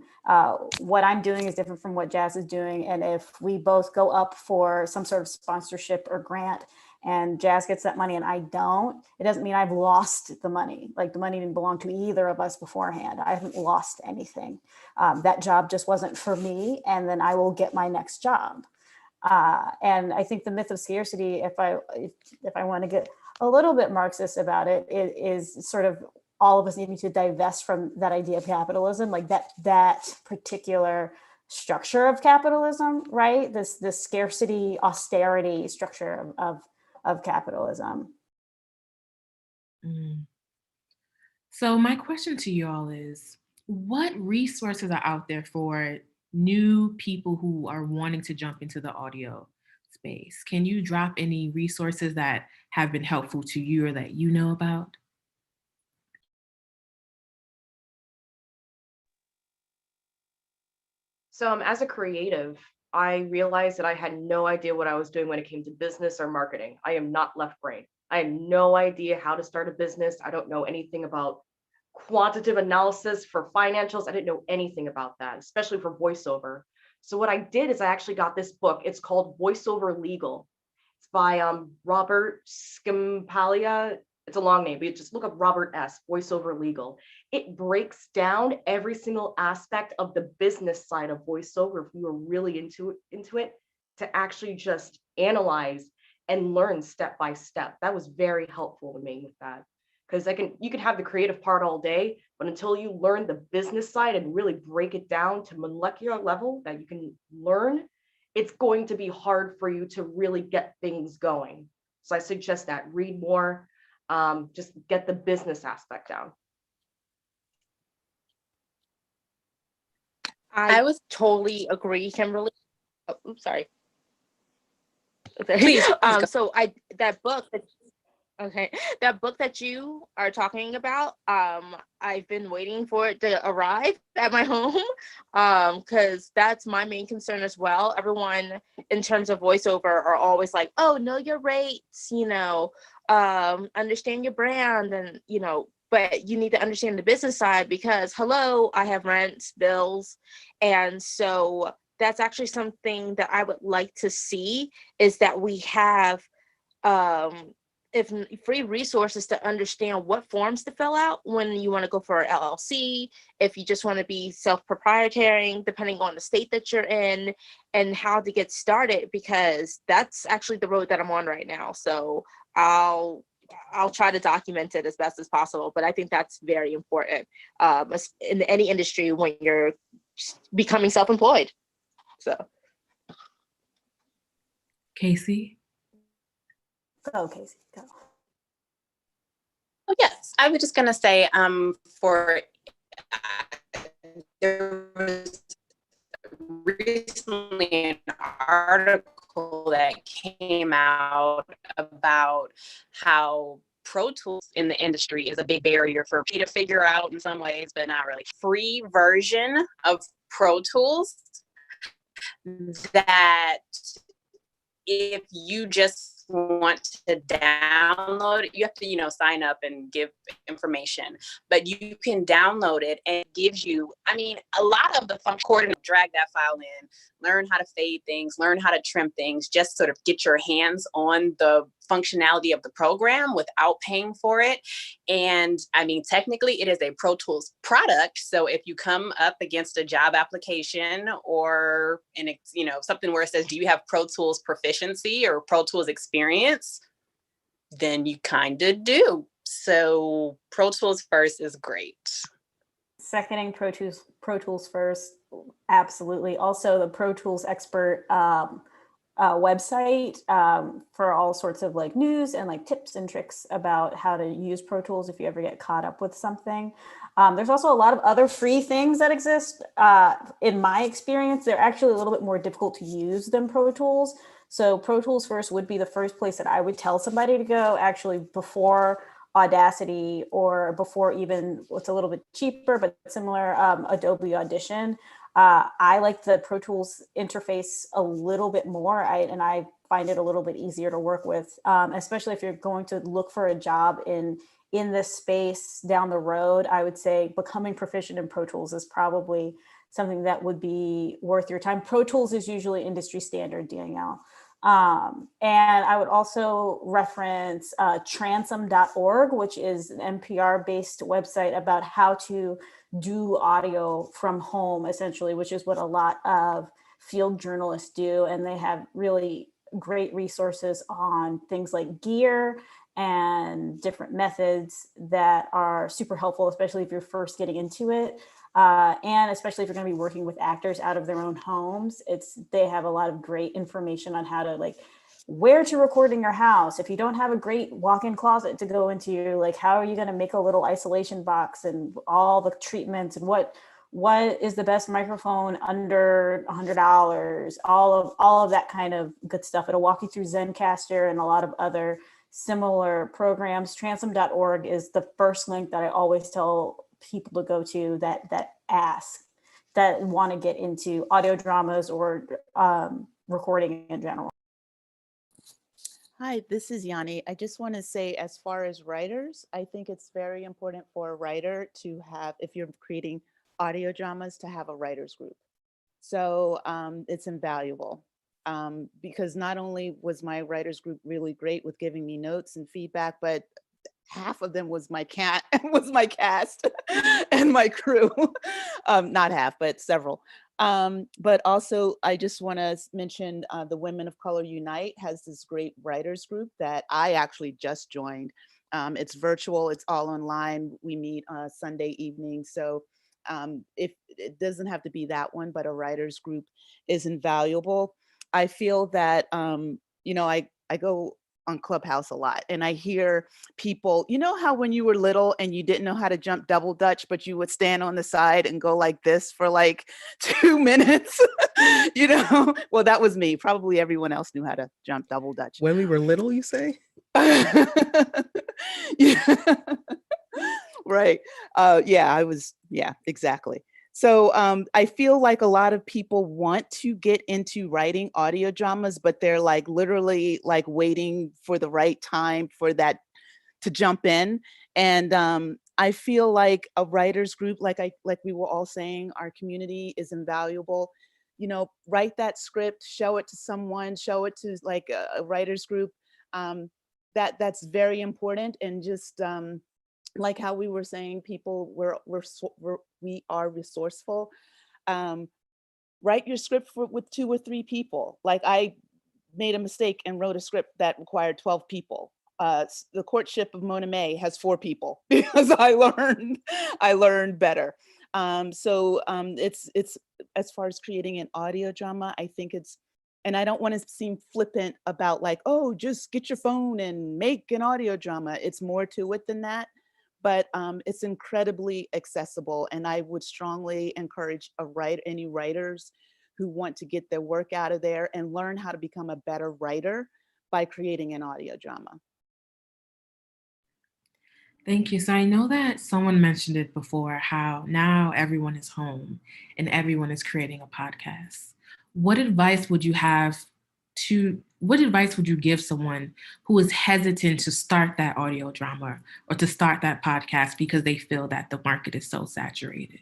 What I'm doing is different from what Jazz is doing, and if we both go up for some sort of sponsorship or grant, and Jazz gets that money and I don't, it doesn't mean I've lost the money. Like the money didn't belong to either of us beforehand. I haven't lost anything. That job just wasn't for me, and then I will get my next job. And I think the myth of scarcity, if I want to get a little bit Marxist about it, it is sort of all of us needing to divest from that idea of capitalism, like that particular structure of capitalism, right? This scarcity, austerity structure of capitalism. So my question to you all is, what resources are out there for new people who are wanting to jump into the audio space? Can you drop any resources that have been helpful to you or that you know about? So as a creative, I realized that I had no idea what I was doing when it came to business or marketing. I am not left brain. I have no idea how to start a business. I don't know anything about quantitative analysis for financials. I didn't know anything about that, especially for voiceover. So what I did is I actually got this book. It's called Voiceover Legal. It's by Robert Scampalia. It's a long name, but just look up Robert S. Voiceover Legal. It breaks down every single aspect of the business side of voiceover if you are really into it to actually just analyze and learn step by step. That was very helpful to me with that. Because you can have the creative part all day, but until you learn the business side and really break it down to molecular level that you can learn, it's going to be hard for you to really get things going. So I suggest that read more, just get the business aspect down. I was totally agree, Kimberly. Oh, oops, sorry. Please go. So that book that you are talking about, I've been waiting for it to arrive at my home, because that's my main concern as well. Everyone in terms of voiceover are always like, oh, know your rates, understand your brand, and but you need to understand the business side, because hello, I have rent, bills, and so that's actually something that I would like to see, is that we have if free resources to understand what forms to fill out when you want to go for an LLC, if you just want to be self-proprietary, depending on the state that you're in, and how to get started, because that's actually the road that I'm on right now. So I'll try to document it as best as possible, but I think that's very important in any industry when you're becoming self-employed. So Casey? Go, Casey, go. Oh, yes, I was just gonna say, there was recently an article that came out about how Pro Tools in the industry is a big barrier for me to figure out in some ways, but not really. Free version of Pro Tools that if you just want to download it, you have to, sign up and give information, but you can download it, and it gives you, a lot of the function, drag that file in, learn how to fade things, learn how to trim things, just sort of get your hands on the functionality of the program without paying for it. And technically it is a Pro Tools product. So if you come up against a job application or something where it says, do you have Pro Tools proficiency or Pro Tools experience? Then you kind of do. So Pro Tools first is great. Seconding Pro Tools first, absolutely. Also the Pro Tools expert website for all sorts of news and tips and tricks about how to use Pro Tools if you ever get caught up with something. There's also a lot of other free things that exist. In my experience, they're actually a little bit more difficult to use than Pro Tools. So Pro Tools first would be the first place that I would tell somebody to go, actually before Audacity, or before even what's a little bit cheaper but similar, Adobe Audition. I like the Pro Tools interface a little bit more, and I find it a little bit easier to work with, especially if you're going to look for a job in this space down the road. I would say becoming proficient in Pro Tools is probably something that would be worth your time. Pro Tools is usually industry standard, Danielle. And I would also reference transom.org, which is an NPR-based website about how to do audio from home, essentially, which is what a lot of field journalists do. And they have really great resources on things like gear and different methods that are super helpful, especially if you're first getting into it. And especially if you're going to be working with actors out of their own homes, they have a lot of great information on how to where to record in your house. If you don't have a great walk-in closet to go into, how are you going to make a little isolation box and all the treatments, and what is the best microphone under $100, all of that kind of good stuff. It'll walk you through Zencaster and a lot of other similar programs. Transom.org is the first link that I always tell people to go to that want to get into audio dramas or recording in general. Hi, this is Yoni. I just want to say, as far as writers, I think it's very important for a writer to have, if you're creating audio dramas, to have a writer's group. So it's invaluable. Because not only was my writers group really great with giving me notes and feedback, but half of them was my cast and my crew. Not half, but several. But also, I just want to mention the Women of Color Unite has this great writers group that I actually just joined. It's virtual, it's all online. We meet Sunday evening. So if it doesn't have to be that one, but a writers group is invaluable. I feel that, I go on Clubhouse a lot and I hear people, you know how when you were little and you didn't know how to jump double dutch, but you would stand on the side and go like this for like 2 minutes, Well, that was me. Probably everyone else knew how to jump double dutch. When we were little, you say? Yeah. Right. Yeah, exactly. So I feel like a lot of people want to get into writing audio dramas, but they're like literally like waiting for the right time for that to jump in. And I feel like a writers group, like we were all saying, our community is invaluable. Write that script, show it to someone, show it to like a writers group. That's very important. And just like how we were saying, people we are resourceful. Write your script with 2 or 3 people. Like I made a mistake and wrote a script that required 12 people. The Courtship of Mona May has 4 people because I learned better. It's as far as creating an audio drama, I think and I don't want to seem flippant about like, oh, just get your phone and make an audio drama. It's more to it than that. But it's incredibly accessible. And I would strongly encourage any writers who want to get their work out of there and learn how to become a better writer by creating an audio drama. Thank you. So I know that someone mentioned it before, how now everyone is home and everyone is creating a podcast. What advice would you give someone who is hesitant to start that audio drama or to start that podcast because they feel that the market is so saturated?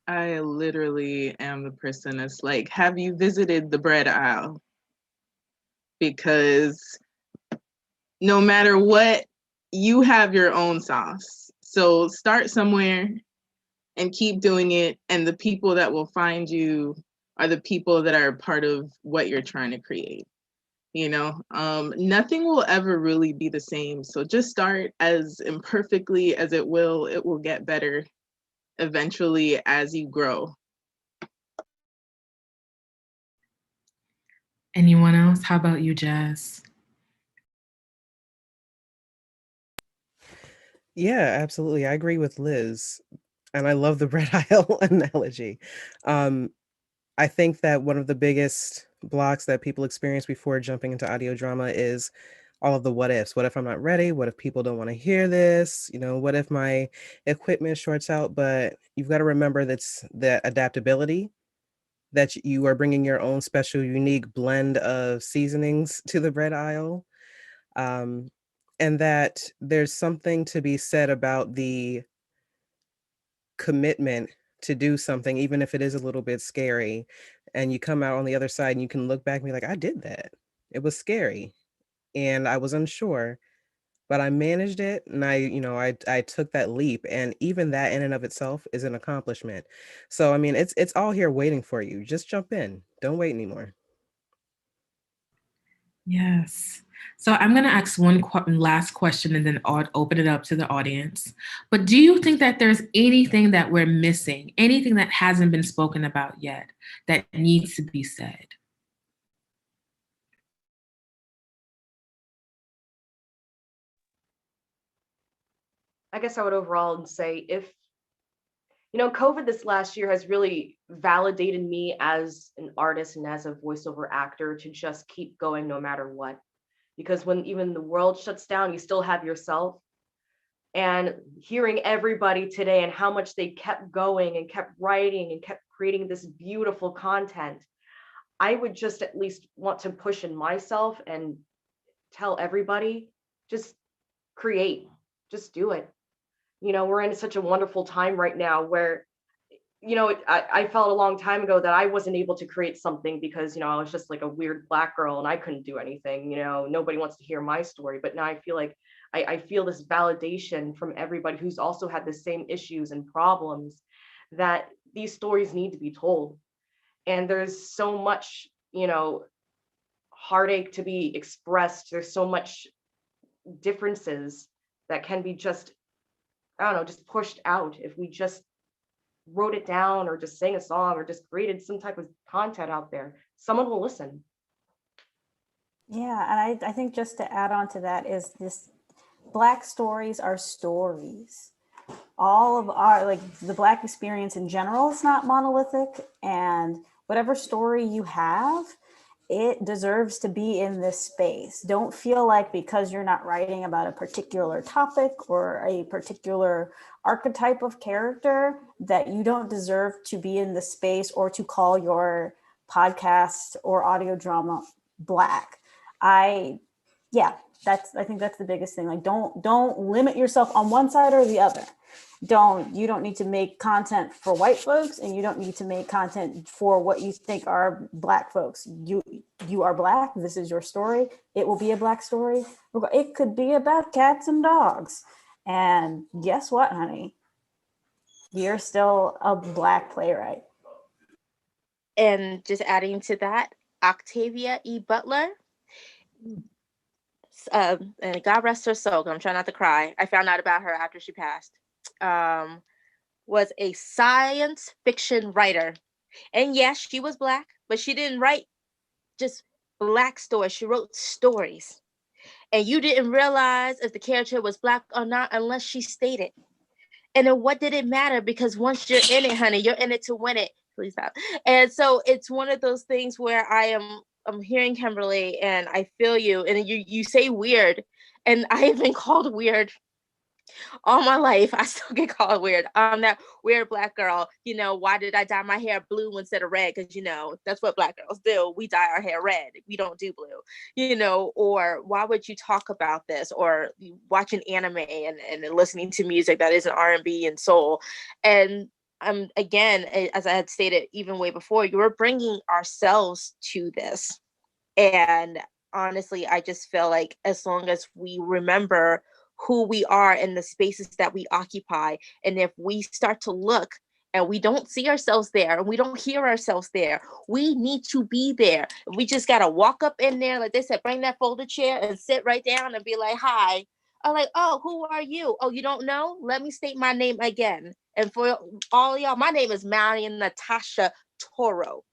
I literally am the person that's like, have you visited the bread aisle? Because no matter what, you have your own sauce. So start somewhere and keep doing it. And the people that will find are the people that are part of what you're trying to create. Nothing will ever really be the same. So just start as imperfectly as it will get better eventually as you grow. Anyone else? How about you, Jazz? Yeah, absolutely. I agree with Liz. And I love the bread aisle analogy. I think that one of the biggest blocks that people experience before jumping into audio drama is all of the what ifs. What if I'm not ready? What if people don't want to hear this? What if my equipment shorts out? But you've got to remember that's the adaptability, that you are bringing your own special, unique blend of seasonings to the bread aisle. And that there's something to be said about the commitment to do something, even if it is a little bit scary, and you come out on the other side and you can look back and be like, I did that. It was scary and I was unsure, but I managed it. And I took that leap, and even that in and of itself is an accomplishment. So, I mean, it's all here waiting for you. Just jump in. Don't wait anymore. Yes. So I'm going to ask one last question and then open it up to the audience. But do you think that there's anything that we're missing, anything that hasn't been spoken about yet that needs to be said? I guess I would overall say COVID this last year has really validated me as an artist and as a voiceover actor to just keep going no matter what. Because when even the world shuts down, you still have yourself. And hearing everybody today and how much they kept going and kept writing and kept creating this beautiful content, I would just at least want to push in myself and tell everybody, just create, just do it. We're in such a wonderful time right now where I felt a long time ago that I wasn't able to create something because, I was just like a weird Black girl and I couldn't do anything, nobody wants to hear my story. But now I feel like I feel this validation from everybody who's also had the same issues and problems, that these stories need to be told. And there's so much, heartache to be expressed. There's so much differences that can be just, I don't know, just pushed out if we just wrote it down or just sang a song or just created some type of content out there. Someone will listen. Yeah, and I think just to add on to that is this, Black stories are stories. All of our, like, the Black experience in general is not monolithic, and whatever story you have, it deserves to be in this space. Don't feel like because you're not writing about a particular topic or a particular archetype of character that you don't deserve to be in the space or to call your podcast or audio drama Black. I think that's the biggest thing. Like, don't limit yourself on one side or the other. You don't need to make content for white folks, and you don't need to make content for what you think are Black folks. You are Black. This is your story. It will be a Black story. It could be about cats and dogs. And guess what, honey? You're still a Black playwright. And just adding to that, Octavia E. Butler, and God rest her soul, I'm trying not to cry. I found out about her after she passed. Was a science fiction writer. And yes, she was Black, but she didn't write just Black stories. She wrote stories. And you didn't realize if the character was Black or not unless she stated. And then what did it matter? Because once you're in it, honey, you're in it to win it. Please stop. And so it's one of those things where I'm hearing Kimberly and I feel you. And you say weird. And I have been called weird all my life. I still get called weird. I'm that weird Black girl. Why did I dye my hair blue instead of red? Because that's what Black girls do. We dye our hair red. We don't do blue. Or why would you talk about this? Or watching anime and listening to music that isn't R&B and soul. And again, as I had stated even way before, you were bringing ourselves to this. And honestly, I just feel like as long as we remember who we are and the spaces that we occupy, and if we start to look and we don't see ourselves there and we don't hear ourselves there, we need to be there. We just got to walk up in there, like they said, bring that folded chair and sit right down and be like, hi. I'm like, oh, who are you? Oh, you don't know? Let me state my name again. And for all y'all, my name is Marion Toro.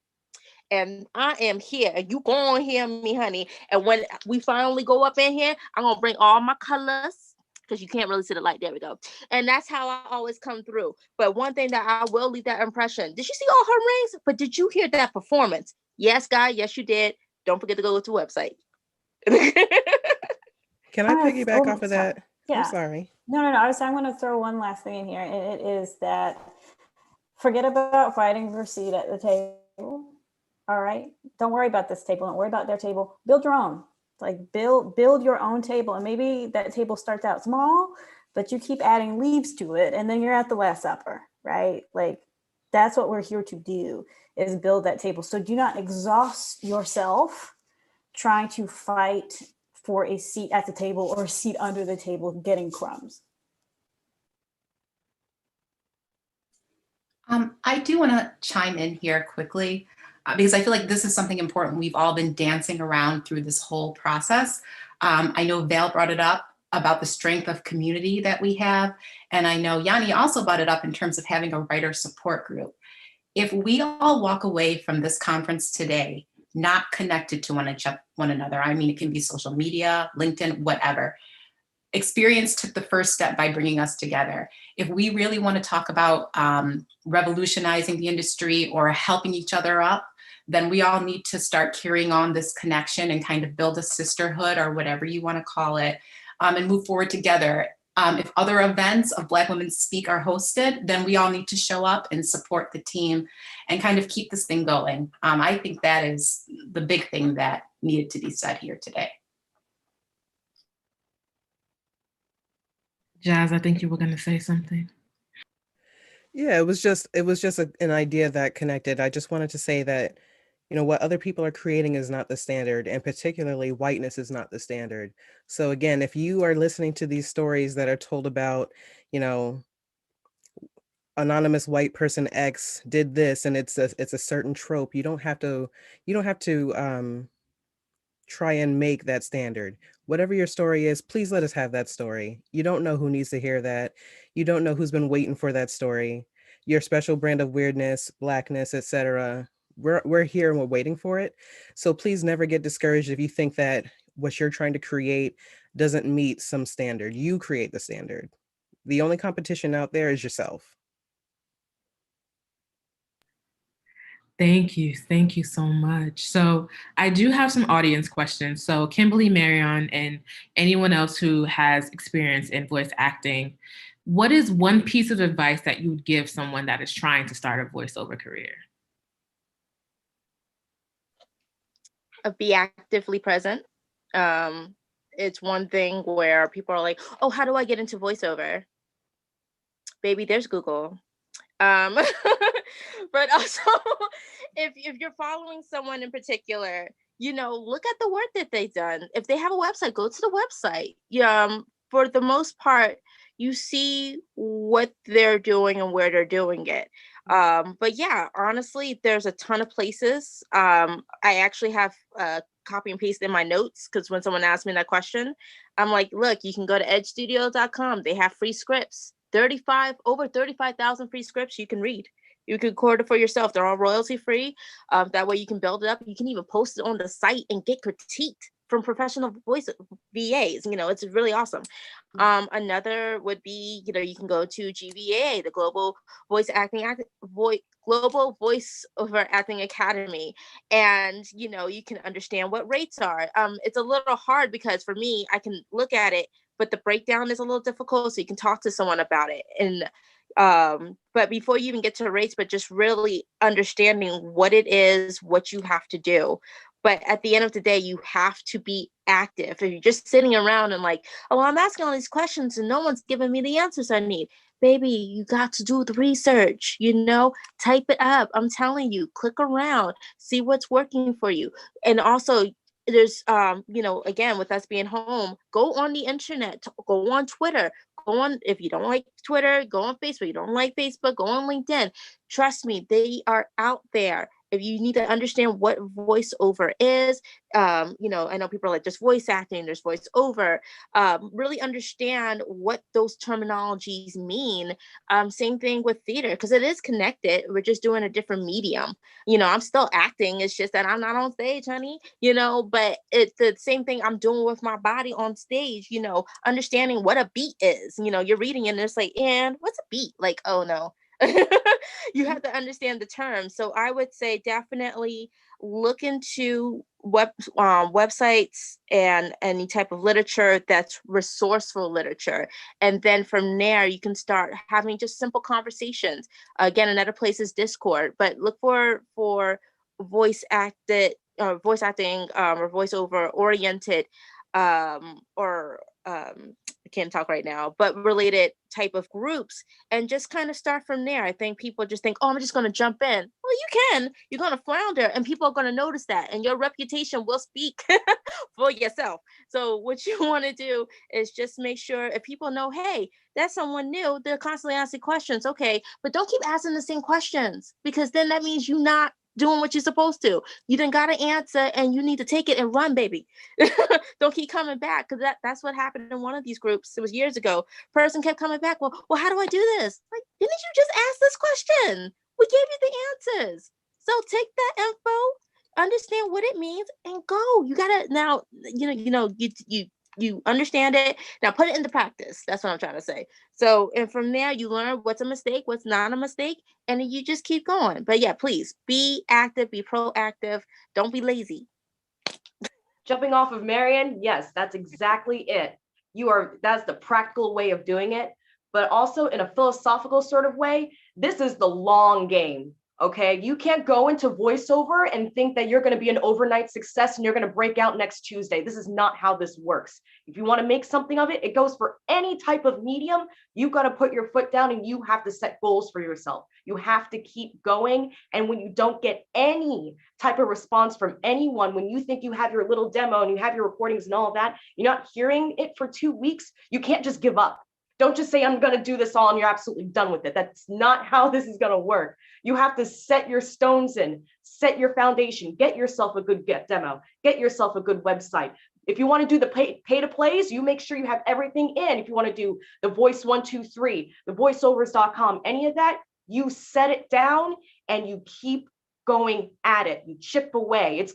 And I am here, and you gonna hear me, honey. And when we finally go up in here, I'm gonna bring all my colors, because you can't really see the light. There we go. And that's how I always come through. But one thing that I will leave that impression, did you see all her rings? But did you hear that performance? Yes, guy. Yes, you did. Don't forget to go to the website. Can I piggyback off of that? Yeah. I'm sorry. No. I'm going to throw one last thing in here. And it is that forget about fighting for a seat at the table. All right. Don't worry about this table. Don't worry about their table. Build your own. Like build your own table. And maybe that table starts out small, but you keep adding leaves to it. And then you're at the Last Supper, right? Like that's what we're here to do, is build that table. So do not exhaust yourself trying to fight for a seat at the table or a seat under the table, getting crumbs. I do want to chime in here quickly because I feel like this is something important we've all been dancing around through this whole process. I know Val brought it up about the strength of community that we have. And I know Yoni also brought it up in terms of having a writer support group. If we all walk away from this conference today not connected to one another, I mean, it can be social media, LinkedIn, whatever. Experience took the first step by bringing us together. If we really want to talk about revolutionizing the industry or helping each other up, then we all need to start carrying on this connection and kind of build a sisterhood or whatever you want to call it, and move forward together. If other events of Black Women Speak are hosted, then we all need to show up and support the team and kind of keep this thing going. I think that is the big thing that needed to be said here today. Jazz, I think you were going to say something. Yeah, it was just an idea that connected. I just wanted to say that, you know, what other people are creating is not the standard, and particularly whiteness is not the standard. So again, if you are listening to these stories that are told about, you know, anonymous white person X did this and it's a certain trope, you don't have to try and make that standard. Whatever your story is, please let us have that story. You don't know who needs to hear that. You don't know who's been waiting for that story. Your special brand of weirdness, blackness, etc. We're here and we're waiting for it. So please never get discouraged if you think that what you're trying to create doesn't meet some standard. You create the standard. The only competition out there is yourself. Thank you. Thank you so much. So I do have some audience questions. So Kimberly, Marion, and anyone else who has experience in voice acting, what is one piece of advice that you would give someone that is trying to start a voiceover career? Be actively present. It's one thing where people are like, oh, how do I get into voiceover? Baby, there's Google. But also, if you're following someone in particular, you know, look at the work that they've done. If they have a website, go to the website. For the most part, you see what they're doing and where they're doing it. But yeah, honestly, there's a ton of places. I actually have copy and paste in my notes, because when someone asks me that question, I'm like, look, you can go to edgestudio.com. They have free scripts. Over 35,000 free scripts you can read. You can record it for yourself. They're all royalty free. That way you can build it up. You can even post it on the site and get critiqued from professional voice VAs. You know, it's really awesome. Another would be, you know, you can go to GVA, the Global Global Voiceover Acting Academy, and you know, you can understand what rates are. It's a little hard because for me, I can look at it, but the breakdown is a little difficult, so you can talk to someone about it. And but before you even get to rates, but just really understanding what it is, what you have to do. But at the end of the day, you have to be active. If you're just sitting around and like, oh, I'm asking all these questions and no one's giving me the answers I need. Baby, you got to do the research, you know, type it up. I'm telling you, click around, see what's working for you. And also, there's you know, again, with us being home, go on the internet, go on Twitter, go on, if you don't like Twitter, go on Facebook. You don't like Facebook, go on LinkedIn. Trust me, they are out there. If you need to understand what voiceover is, you know, I know people are like, just voice acting, there's voiceover. Really understand what those terminologies mean. Same thing with theater, because it is connected. We're just doing a different medium. You know, I'm still acting. It's just that I'm not on stage, honey, you know, but it's the same thing I'm doing with my body on stage, you know, understanding what a beat is. You know, you're reading and it's like, and what's a beat? Like, oh no. You have to understand the term. So I would say definitely look into websites and any type of literature that's resourceful literature. And then from there, you can start having just simple conversations. Again, another place is Discord, but look for voice acting or voiceover oriented or I can't talk right now, but related type of groups, and just kind of start from there. I think people just think, oh, I'm just going to jump in. Well, you can. You're going to flounder, and people are going to notice that, and your reputation will speak for yourself. So what you want to do is just make sure if people know, hey, that's someone new, they're constantly asking questions. Okay, but don't keep asking the same questions, because then that means you're not doing what you're supposed to. You done got an answer and you need to take it and run, baby. Don't keep coming back, because that's what happened in one of these groups. It was years ago. Person kept coming back. Well, how do I do this? Like, didn't you just ask this question? We gave you the answers. So take that info, understand what it means, and go. You gotta now. You understand it. Now put it into practice. That's what I'm trying to say. So, and from there, you learn what's a mistake, what's not a mistake, and then you just keep going. But yeah, please be active, be proactive. Don't be lazy. Jumping off of Marion, yes, that's exactly it. That's the practical way of doing it, but also in a philosophical sort of way, this is the long game. Okay, you can't go into voiceover and think that you're going to be an overnight success and you're going to break out next Tuesday. This is not how this works. If you want to make something of it, it goes for any type of medium. You've got to put your foot down and you have to set goals for yourself. You have to keep going. And when you don't get any type of response from anyone, when you think you have your little demo and you have your recordings and all of that, you're not hearing it for 2 weeks, you can't just give up. Don't just say, I'm going to do this all and you're absolutely done with it. That's not how this is going to work. You have to set your stones in, set your foundation, get yourself a good demo, get yourself a good website. If you want to do the pay to plays, you make sure you have everything in. If you want to do the voice 123, the voiceovers.com, any of that, you set it down and you keep going at it. You chip away.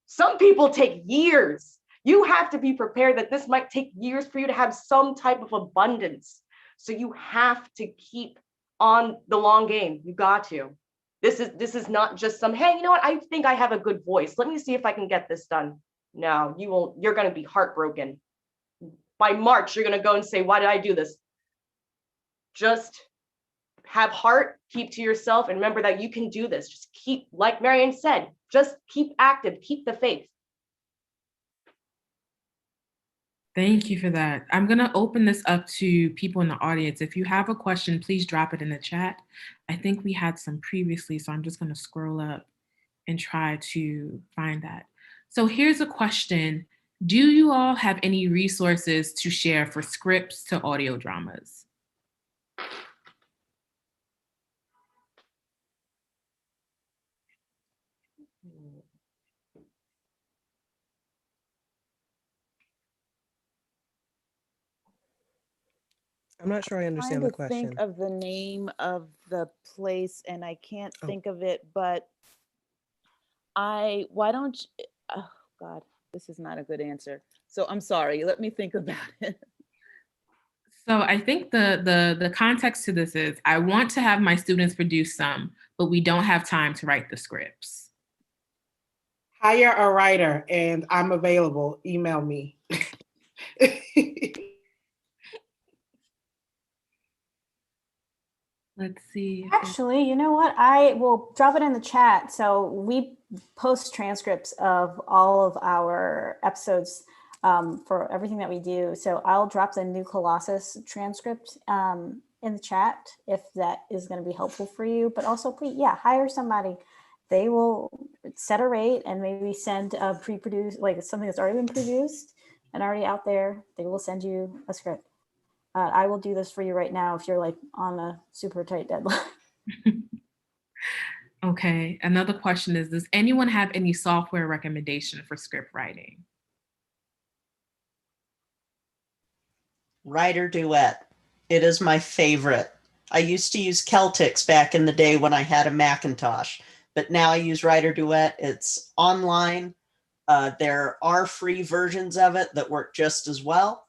Some people take years. You have to be prepared that this might take years for you to have some type of abundance. So you have to keep on the long game. You got to. This is not just some, hey, you know what? I think I have a good voice. Let me see if I can get this done. No, you won't. You're going to be heartbroken. By March, you're going to go and say, why did I do this? Just have heart, keep to yourself, and remember that you can do this. Just keep, like Marion said, just keep active, keep the faith. Thank you for that. I'm going to open this up to people in the audience. If you have a question, please drop it in the chat. I think we had some previously, so I'm just going to scroll up and try to find that. So here's a question. Do you all have any resources to share for scripts to audio dramas? I'm not sure I understand the trying to think question. of the name of the place and I can't think of it, but why don't you, oh God, this is not a good answer. So I'm sorry, let me think about it. So I think the context to this is I want to have my students produce some, but we don't have time to write the scripts. Hire a writer and I'm available. Email me. Let's see. Actually, you know what? I will drop it in the chat. So we post transcripts of all of our episodes for everything that we do. So I'll drop the New Colossus transcript in the chat if that is going to be helpful for you. But also, please, hire somebody. They will set a rate and maybe send a pre-produced, like something that's already been produced and already out there. They will send you a script. I will do this for you right now if you're like on a super tight deadline. Okay, another question is, does anyone have any software recommendation for script writing? Writer Duet. It is my favorite. I used to use Celtics back in the day when I had a Macintosh, but now I use Writer Duet. It's online. There are free versions of it that work just as well.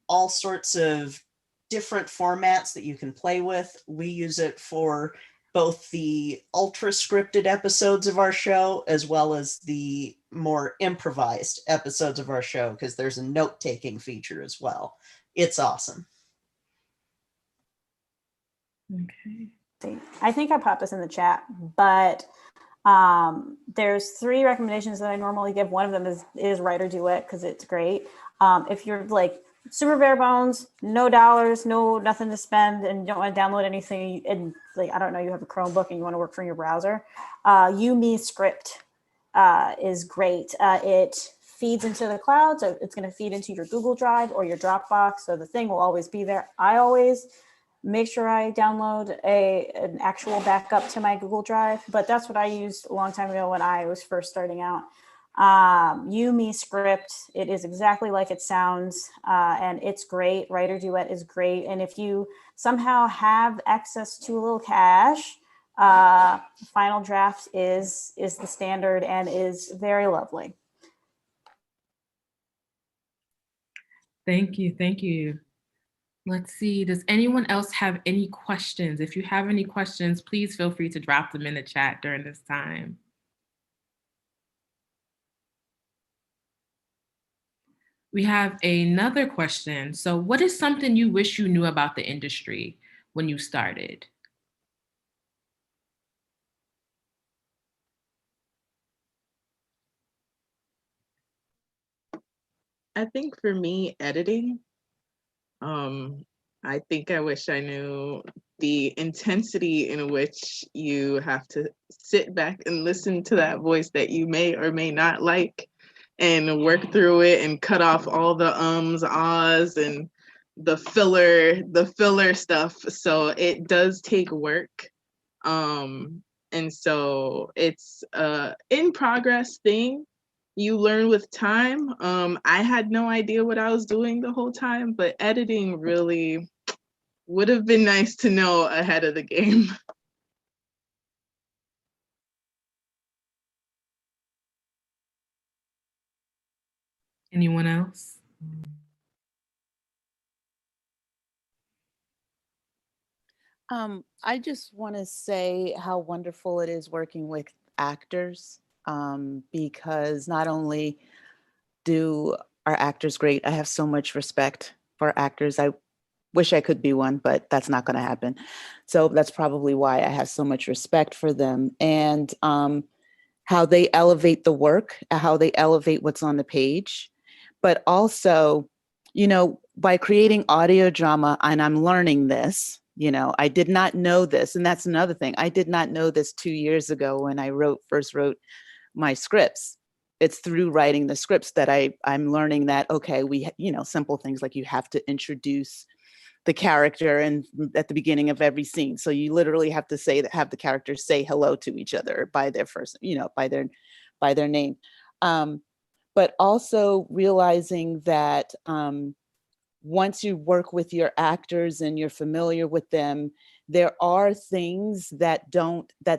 All sorts of different formats that you can play with. We use it for both the ultra scripted episodes of our show as well as the more improvised episodes of our show, because there's a note-taking feature as well. It's awesome. Okay. I think I popped this in the chat, but there's 3 recommendations that I normally give. One of them is Writer Duet because it's great. If you're like super bare bones, no dollars, nothing to spend, and you don't want to download anything, and like I don't know, you have a Chromebook and you want to work from your browser, Yumi Script is great. It feeds into the cloud, so it's going to feed into your Google Drive or your Dropbox, so the thing will always be there. I always make sure I download an actual backup to my Google Drive, but that's what I used a long time ago when I was first starting out. Yumi Script, it is exactly like it sounds, and it's great. Writer Duet is great, and if you somehow have access to a little cash, Final Draft is the standard and is very lovely. Thank you. Let's see, does anyone else have any questions? If you have any questions, please feel free to drop them in the chat during this time. We have another question. So what is something you wish you knew about the industry when you started? I think for me, editing. I think I wish I knew the intensity in which you have to sit back and listen to that voice that you may or may not like and work through it and cut off all the ums, ahs, and the filler stuff. So it does take work. And so it's in progress thing. You learn with time. I had no idea what I was doing the whole time, but editing really would have been nice to know ahead of the game. Anyone else? I just want to say how wonderful it is working with actors, because not only do our actors great, I have so much respect for actors. I wish I could be one, but that's not going to happen. So that's probably why I have so much respect for them, and how they elevate the work, how they elevate what's on the page. But also, you know, by creating audio drama, and I'm learning this, you know, I did not know this. And that's another thing. I did not know this 2 years ago when I first wrote my scripts. It's through writing the scripts that I'm learning that, okay, you know, simple things like you have to introduce the character and at the beginning of every scene. So you literally have to have the characters say hello to each other by their first, you know, by their name. But also realizing that once you work with your actors and you're familiar with them, there are things that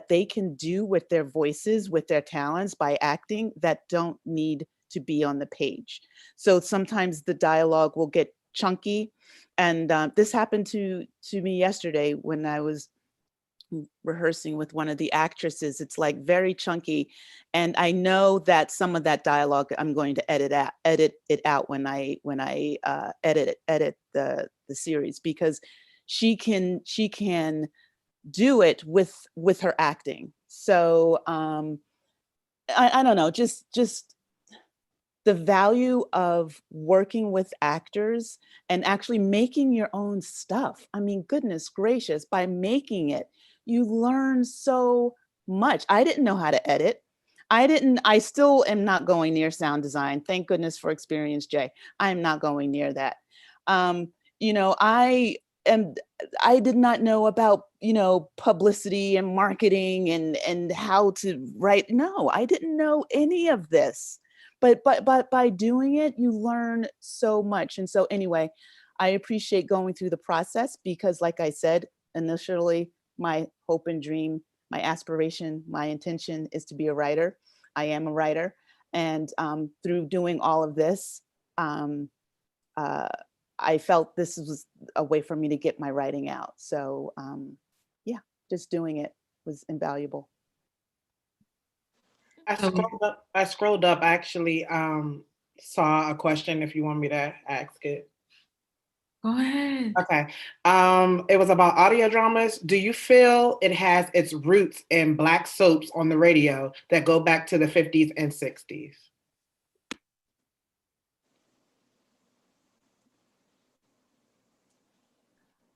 they can do with their voices, with their talents by acting that don't need to be on the page. So sometimes the dialogue will get chunky. And this happened to me yesterday when I was rehearsing with one of the actresses. It's like very chunky, and I know that some of that dialogue I'm going to edit it out when I edit the series, because she can do it with her acting. So I don't know, just the value of working with actors and actually making your own stuff. I mean, goodness gracious, by making it, you learn so much. I didn't know how to edit. I still am not going near sound design. Thank goodness for Experience J. I am not going near that. You know, I did not know about, you know, publicity and marketing and how to write. No, I didn't know any of this. But by doing it, you learn so much. And so anyway, I appreciate going through the process because, like I said, initially, my hope and dream, my aspiration, my intention is to be a writer. I am a writer. And through doing all of this, I felt this was a way for me to get my writing out. So yeah, just doing it was invaluable. I scrolled up, actually saw a question if you want me to ask it. Go ahead. Okay. It was about audio dramas. Do you feel it has its roots in Black soaps on the radio that go back to the 50s and 60s?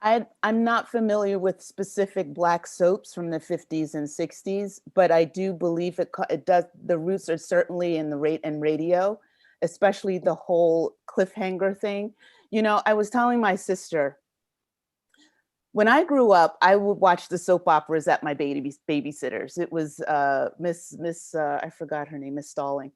I'm not familiar with specific Black soaps from the 50s and 60s, but I do believe it does. The roots are certainly in radio, especially the whole cliffhanger thing. You know, I was telling my sister, when I grew up, I would watch the soap operas at my babysitters. It was Miss I forgot her name, Miss Stalling,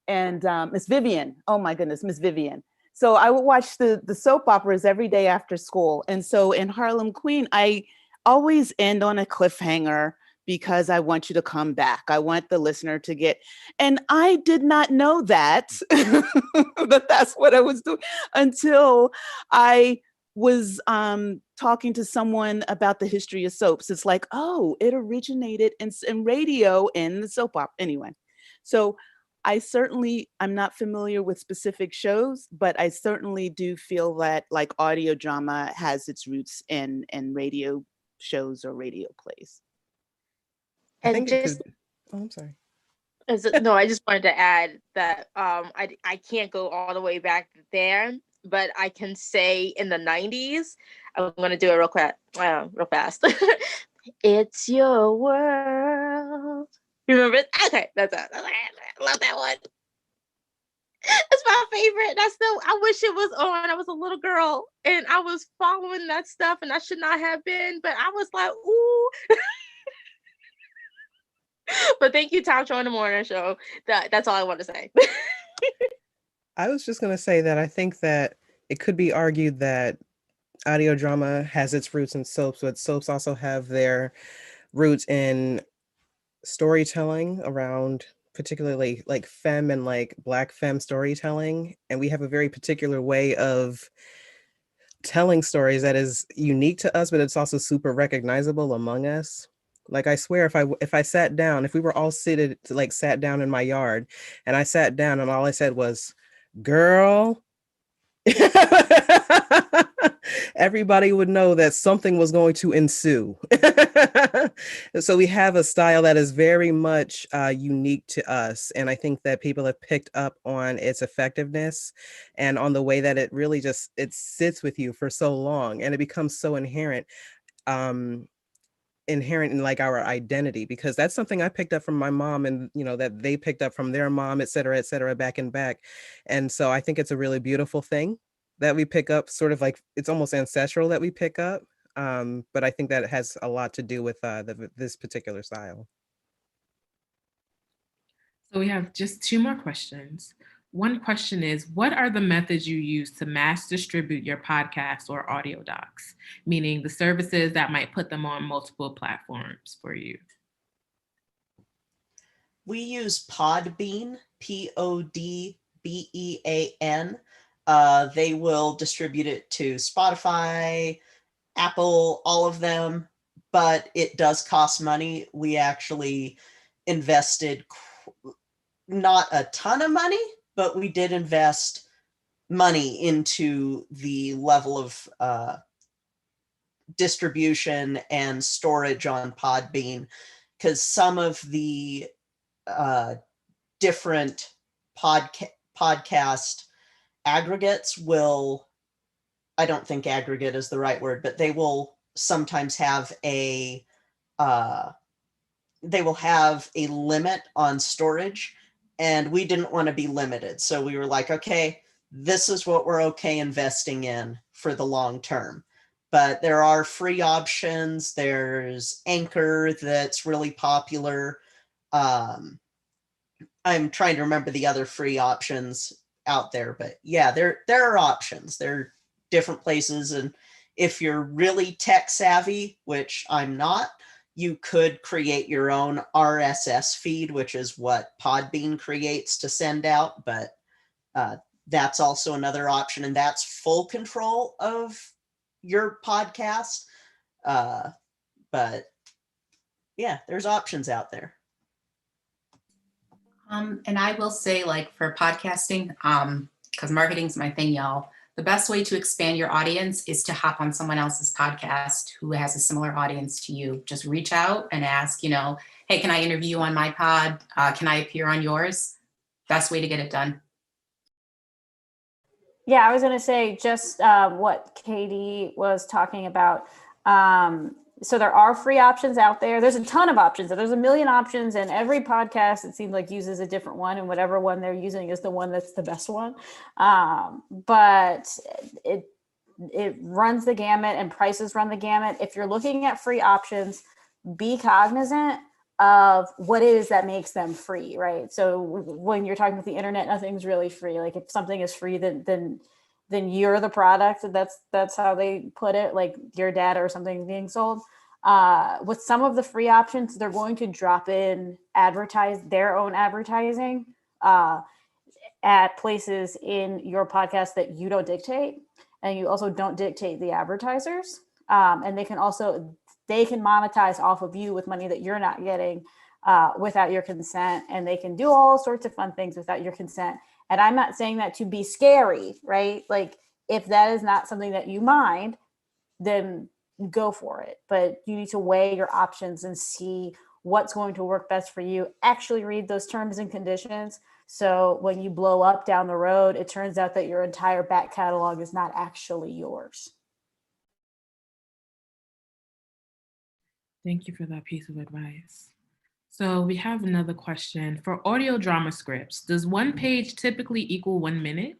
and Miss Vivian. Oh my goodness, Miss Vivian. So I would watch the soap operas every day after school. And so in Harlem Queen, I always end on a cliffhanger because I want you to come back. I want the listener to get, and I did not know that, that that's what I was doing until I was talking to someone about the history of soaps. It's like, oh, it originated in radio in the soap opera. Anyway, so I'm not familiar with specific shows, but I certainly do feel that like audio drama has its roots in radio shows or radio plays. I And think it just could. Oh, I'm sorry. No, I just wanted to add that I can't go all the way back there, but I can say in the 90s, I'm gonna do it real fast. It's your world. You remember it? Okay, that's it. I love that one. It's my favorite. I wish it was on. I was a little girl and I was following that stuff and I should not have been, but I was like, ooh. But thank you, Tom Show in the Morning Show. That's all I want to say. I was just going to say that I think that it could be argued that audio drama has its roots in soaps, but soaps also have their roots in storytelling around particularly like femme and like Black femme storytelling. And we have a very particular way of telling stories that is unique to us, but it's also super recognizable among us. Like I swear, if I sat down, if we were all sat down in my yard, and I sat down and all I said was, "Girl," everybody would know that something was going to ensue. So we have a style that is very much unique to us. And I think that people have picked up on its effectiveness and on the way that it really just, it sits with you for so long and it becomes so inherent in like our identity, because that's something I picked up from my mom and, you know, that they picked up from their mom, et cetera, back and back. And so I think it's a really beautiful thing that we pick up, sort of like it's almost ancestral that we pick up. But I think that it has a lot to do with this particular style. So we have just 2 more questions. One question is, what are the methods you use to mass distribute your podcasts or audio docs? Meaning the services that might put them on multiple platforms for you. We use Podbean, Podbean. They will distribute it to Spotify, Apple, all of them, but it does cost money. We actually invested not a ton of money, but we did invest money into the level of distribution and storage on Podbean, because some of the different podcast aggregates will, I don't think aggregate is the right word, but they will sometimes have a limit on storage, and we didn't want to be limited. So we were like, okay, this is what we're okay investing in for the long term. But there are free options. There's Anchor that's really popular. I'm trying to remember the other free options out there, but yeah, there are options. There are different places, and if you're really tech savvy, which I'm not, you could create your own RSS feed, which is what Podbean creates to send out, but that's also another option, and that's full control of your podcast. But yeah, there's options out there. And I will say, like, for podcasting, because marketing's my thing, y'all, the best way to expand your audience is to hop on someone else's podcast who has a similar audience to you. Just reach out and ask, you know, hey, can I interview you on my pod? Can I appear on yours? Best way to get it done. Yeah, I was going to say just what Katie was talking about. So there are free options out there. There's a ton of options. There's a million options, and every podcast, it seems like, uses a different one, and whatever one they're using is the one that's the best one. But it runs the gamut, and prices run the gamut. If you're looking at free options, be cognizant of what it is that makes them free, right? So when you're talking about the internet, nothing's really free. Like if something is free, then you're the product. That's how they put it, like your data or something being sold. With some of the free options, they're going to drop in their own advertising at places in your podcast that you don't dictate, and you also don't dictate the advertisers. And they can monetize off of you with money that you're not getting without your consent, and they can do all sorts of fun things without your consent. And I'm not saying that to be scary, right? Like if that is not something that you mind, then go for it. But you need to weigh your options and see what's going to work best for you. Actually read those terms and conditions. So when you blow up down the road, it turns out that your entire back catalog is not actually yours. Thank you for that piece of advice. So we have another question. For audio drama scripts, does one page typically equal 1 minute?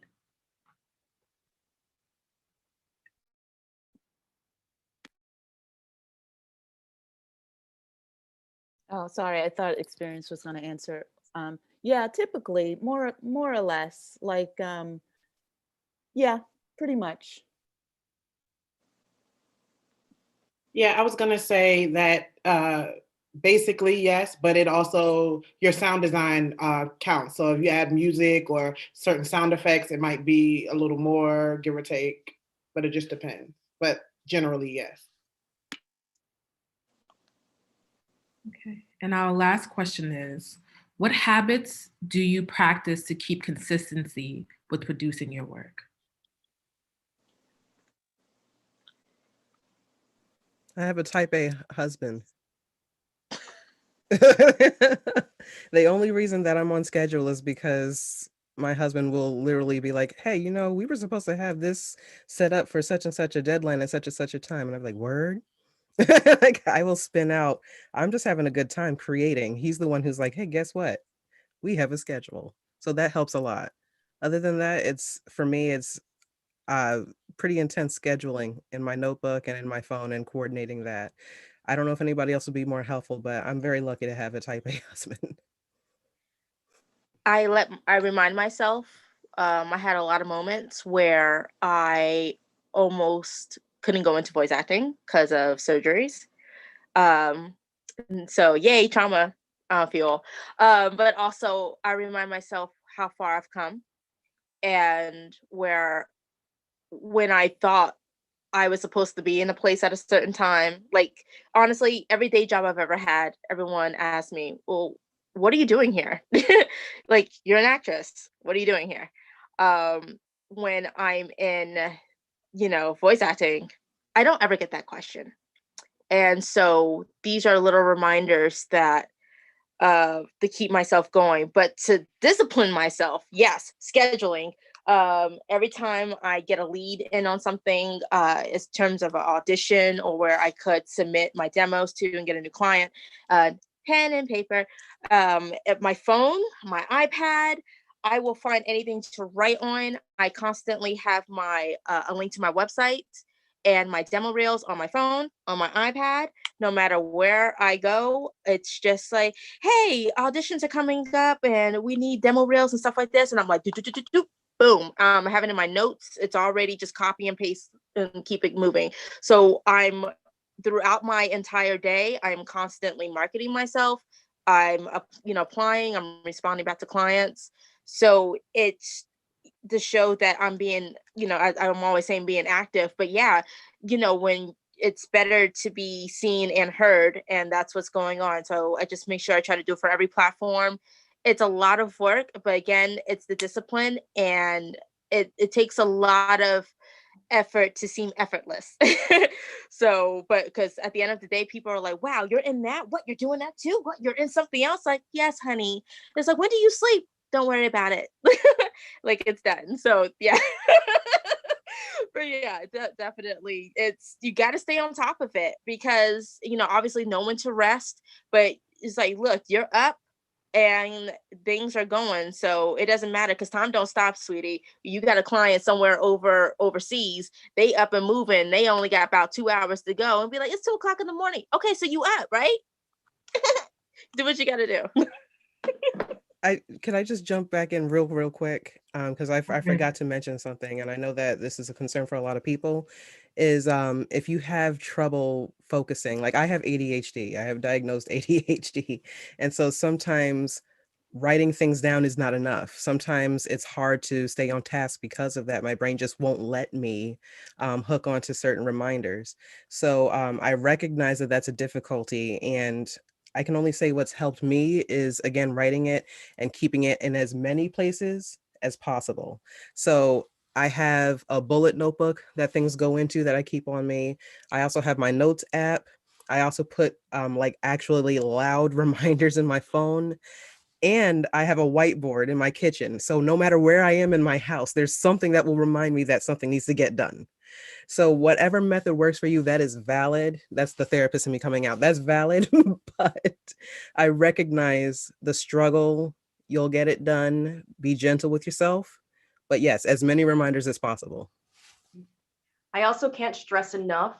Oh, sorry. I thought Experience was going to answer. Yeah, typically more or less like, yeah, pretty much. Yeah, I was gonna say that basically yes, but it also, your sound design counts. So if you add music or certain sound effects, it might be a little more, give or take, but it just depends. But generally, yes. Okay. And our last question is, what habits do you practice to keep consistency with producing your work? I have a type A husband. The only reason that I'm on schedule is because my husband will literally be like, hey, you know, we were supposed to have this set up for such and such a deadline at such and such a time. And I'm like, word? Like, I will spin out. I'm just having a good time creating. He's the one who's like, hey, guess what? We have a schedule. So that helps a lot. Other than that, it's for me, it's pretty intense scheduling in my notebook and in my phone and coordinating that. I don't know if anybody else would be more helpful, but I'm very lucky to have a type A husband. I remind myself. I had a lot of moments where I almost couldn't go into voice acting because of surgeries. So yay, trauma fuel. But also I remind myself how far I've come, and where when I thought I was supposed to be in a place at a certain time. Like, honestly, every day job I've ever had, everyone asked me, well, what are you doing here? Like, you're an actress. What are you doing here? When I'm in, voice acting, I don't ever get that question. And so these are little reminders that to keep myself going, but to discipline myself, yes, scheduling. Every time I get a lead in on something, in terms of an audition or where I could submit my demos to and get a new client, pen and paper, at my phone, my iPad, I will find anything to write on. I constantly have my a link to my website and my demo reels on my phone, on my iPad. No matter where I go, it's just like, hey, auditions are coming up and we need demo reels and stuff like this. And I'm like, do, do, do, do, do. Boom. I have it in my notes. It's already just copy and paste and keep it moving. So I'm throughout my entire day, I'm constantly marketing myself. I'm, applying, I'm responding back to clients. So it's to show that I'm being, I'm always saying being active, but yeah, when it's better to be seen and heard, and that's what's going on. So I just make sure I try to do it for every platform. It's a lot of work, but again, it's the discipline, and it takes a lot of effort to seem effortless. So, but because at the end of the day, people are like, wow, you're in that? What, you're doing that too? What, you're in something else? Like, yes, honey. It's like, when do you sleep? Don't worry about it. Like, it's done. So yeah. But yeah, definitely, it's, you got to stay on top of it, because obviously no one to rest, but it's like, look, you're up and things are going, so it doesn't matter, because time don't stop, sweetie. You got a client somewhere overseas, they up and moving, they only got about 2 hours to go, and be like, it's 2:00 in the morning. Okay, so you up, right? Do what you got to do. Can I just jump back in real quick? Because I forgot to mention something, and I know that this is a concern for a lot of people, is if you have trouble focusing, like I have ADHD, I have diagnosed ADHD. And so sometimes writing things down is not enough. Sometimes it's hard to stay on task because of that. My brain just won't let me hook onto certain reminders. So I recognize that that's a difficulty, and I can only say what's helped me is, again, writing it and keeping it in as many places as possible. So I have a bullet notebook that things go into that I keep on me. I also have my notes app. I also put like actually loud reminders in my phone. And I have a whiteboard in my kitchen. So no matter where I am in my house, there's something that will remind me that something needs to get done. So whatever method works for you, that is valid. That's the therapist in me coming out. That's valid. But I recognize the struggle. You'll get it done. Be gentle with yourself. But yes, as many reminders as possible. I also can't stress enough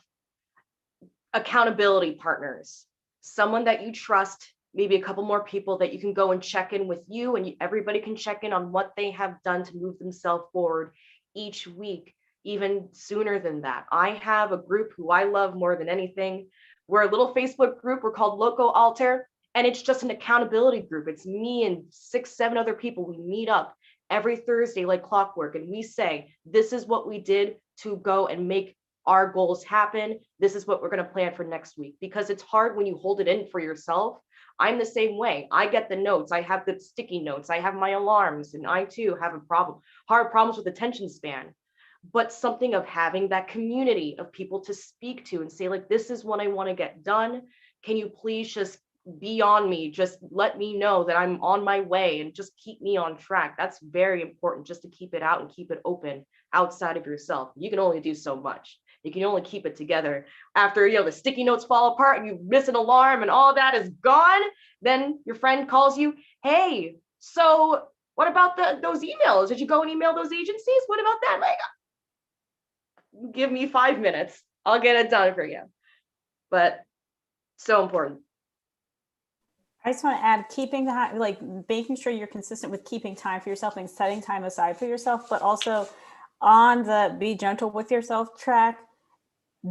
accountability partners, someone that you trust, maybe a couple more people that you can go and check in with you, and everybody can check in on what they have done to move themselves forward each week, even sooner than that. I have a group who I love more than anything. We're a little Facebook group. We're called Loco Alter, and it's just an accountability group. It's me and 6, 7 other people. We meet up every Thursday like clockwork, and we say, this is what we did to go and make our goals happen. This is what we're going to plan for next week, because it's hard when you hold it in for yourself. I'm the same way. I get the notes. I have the sticky notes. I have my alarms, and I too have hard problems with attention span. But something of having that community of people to speak to and say, like, this is what I want to get done. Can you please just be on me? Just let me know that I'm on my way and just keep me on track. That's very important, just to keep it out and keep it open outside of yourself. You can only do so much. You can only keep it together. After, the sticky notes fall apart and you miss an alarm and all that is gone, then your friend calls you, hey, so what about those emails? Did you go and email those agencies? What about that? Like, give me 5 minutes. I'll get it done for you. But so important. I just want to add, making sure you're consistent with keeping time for yourself and setting time aside for yourself, but also on the be gentle with yourself track.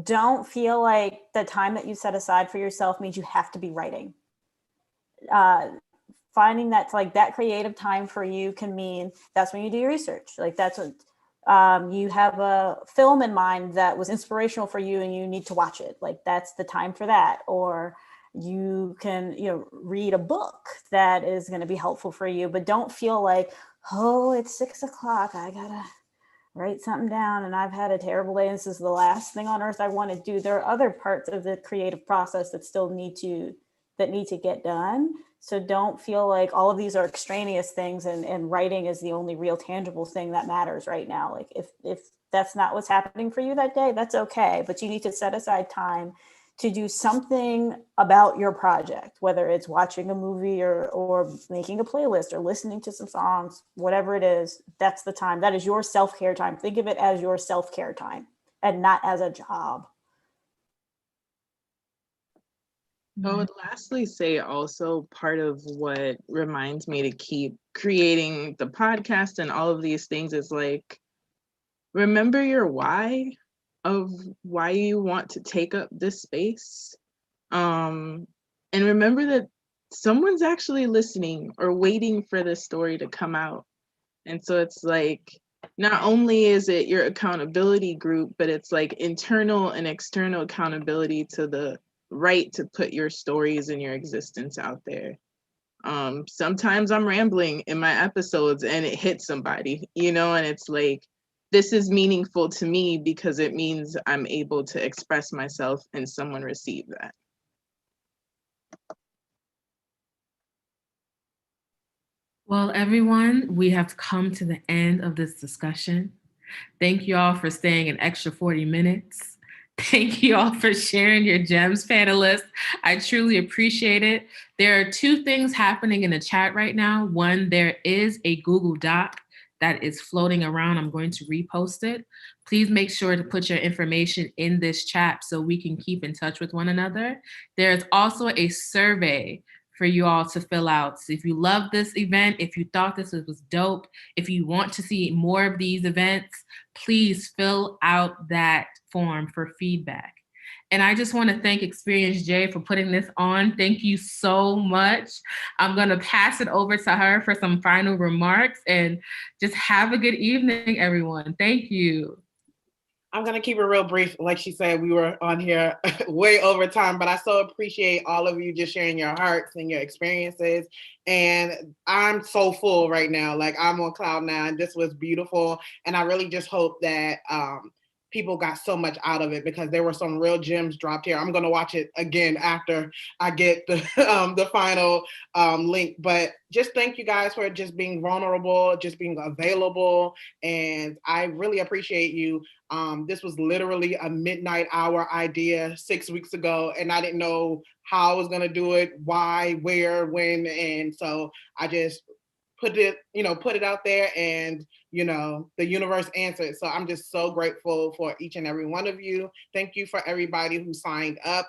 Don't feel like the time that you set aside for yourself means you have to be writing. Finding that that creative time for you can mean that's when you do your research. Like that's when you have a film in mind that was inspirational for you and you need to watch it. Like that's the time for that. Or you can, read a book that is going to be helpful for you, but don't feel like, oh, it's 6 o'clock. I gotta write something down and I've had a terrible day. This is the last thing on earth I want to do. There are other parts of the creative process that still need to get done. So don't feel like all of these are extraneous things and writing is the only real tangible thing that matters right now. Like if that's not what's happening for you that day, that's okay. But you need to set aside time to do something about your project, whether it's watching a movie or making a playlist or listening to some songs, whatever it is, that's the time. That is your self-care time. Think of it as your self-care time and not as a job. I would lastly say also part of what reminds me to keep creating the podcast and all of these things is like, remember your why of why you want to take up this space. And remember that someone's actually listening or waiting for this story to come out. And so it's like, not only is it your accountability group, but it's like internal and external accountability to the right to put your stories and your existence out there. Sometimes I'm rambling in my episodes and it hits somebody, and it's like, this is meaningful to me because it means I'm able to express myself and someone receive that. Well, everyone, we have come to the end of this discussion. Thank you all for staying an extra 40 minutes. Thank you all for sharing your gems, panelists. I truly appreciate it. There are 2 things happening in the chat right now. One, there is a Google Doc that is floating around. I'm going to repost it. Please make sure to put your information in this chat so we can keep in touch with one another. There's also a survey for you all to fill out. So if you love this event, if you thought this was dope, if you want to see more of these events, please fill out that form for feedback. And I just want to thank Experience J for putting this on. Thank you so much. I'm going to pass it over to her for some final remarks and just have a good evening, everyone. Thank you. I'm going to keep it real brief. Like she said, we were on here way over time, but I so appreciate all of you just sharing your hearts and your experiences. And I'm so full right now. Like I'm on cloud 9. This was beautiful. And I really just hope that people got so much out of it because there were some real gems dropped here. I'm going to watch it again after I get the final link. But just thank you guys for just being vulnerable, just being available. And I really appreciate you. This was literally a midnight hour idea 6 weeks ago, and I didn't know how I was going to do it, why, where, when. And so I just put it out there, and the universe answered. So I'm just so grateful for each and every one of you. Thank you for everybody who signed up.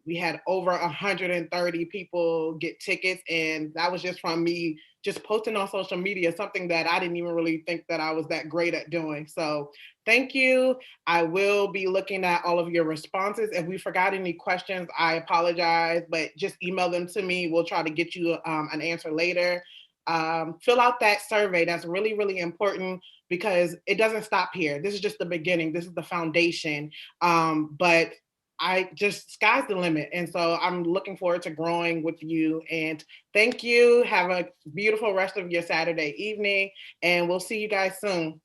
We had over 130 people get tickets, and that was just from me just posting on social media, something that I didn't even really think that I was that great at doing. So thank you. I will be looking at all of your responses. If we forgot any questions, I apologize, but just email them to me. We'll try to get you an answer later. Fill out that survey. That's really, really important because it doesn't stop here. This is just the beginning. This is the foundation. But sky's the limit. And so I'm looking forward to growing with you. And thank you. Have a beautiful rest of your Saturday evening. And we'll see you guys soon.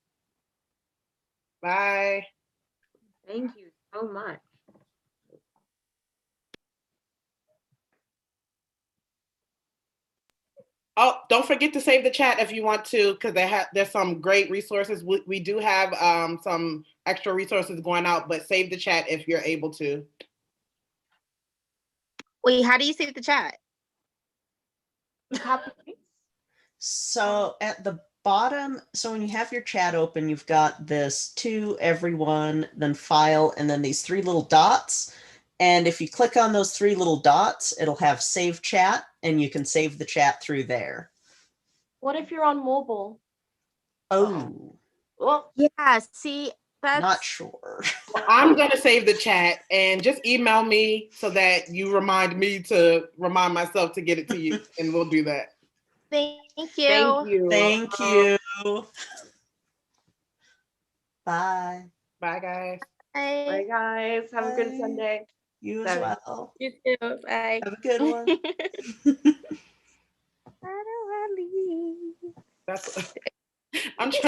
Bye. Thank you so much. Oh, don't forget to save the chat if you want to, because there's some great resources. We do have some extra resources going out, but save the chat if you're able to. Wait, how do you save the chat? So at the bottom, so when you have your chat open, you've got this to everyone, then file, and then these three little dots. And if you click on those three little dots, it'll have save chat, and you can save the chat through there. What if you're on mobile? Oh. Well, yeah, see, that's not sure. I'm going to save the chat, and just email me so that you remind me to remind myself to get it to you, and we'll do that. Thank you. Thank you. Thank you. Bye. Bye, guys. Bye. Bye, guys. Have a good Sunday. You as well. You too. Bye. Have a good one. How do I leave? I'm trying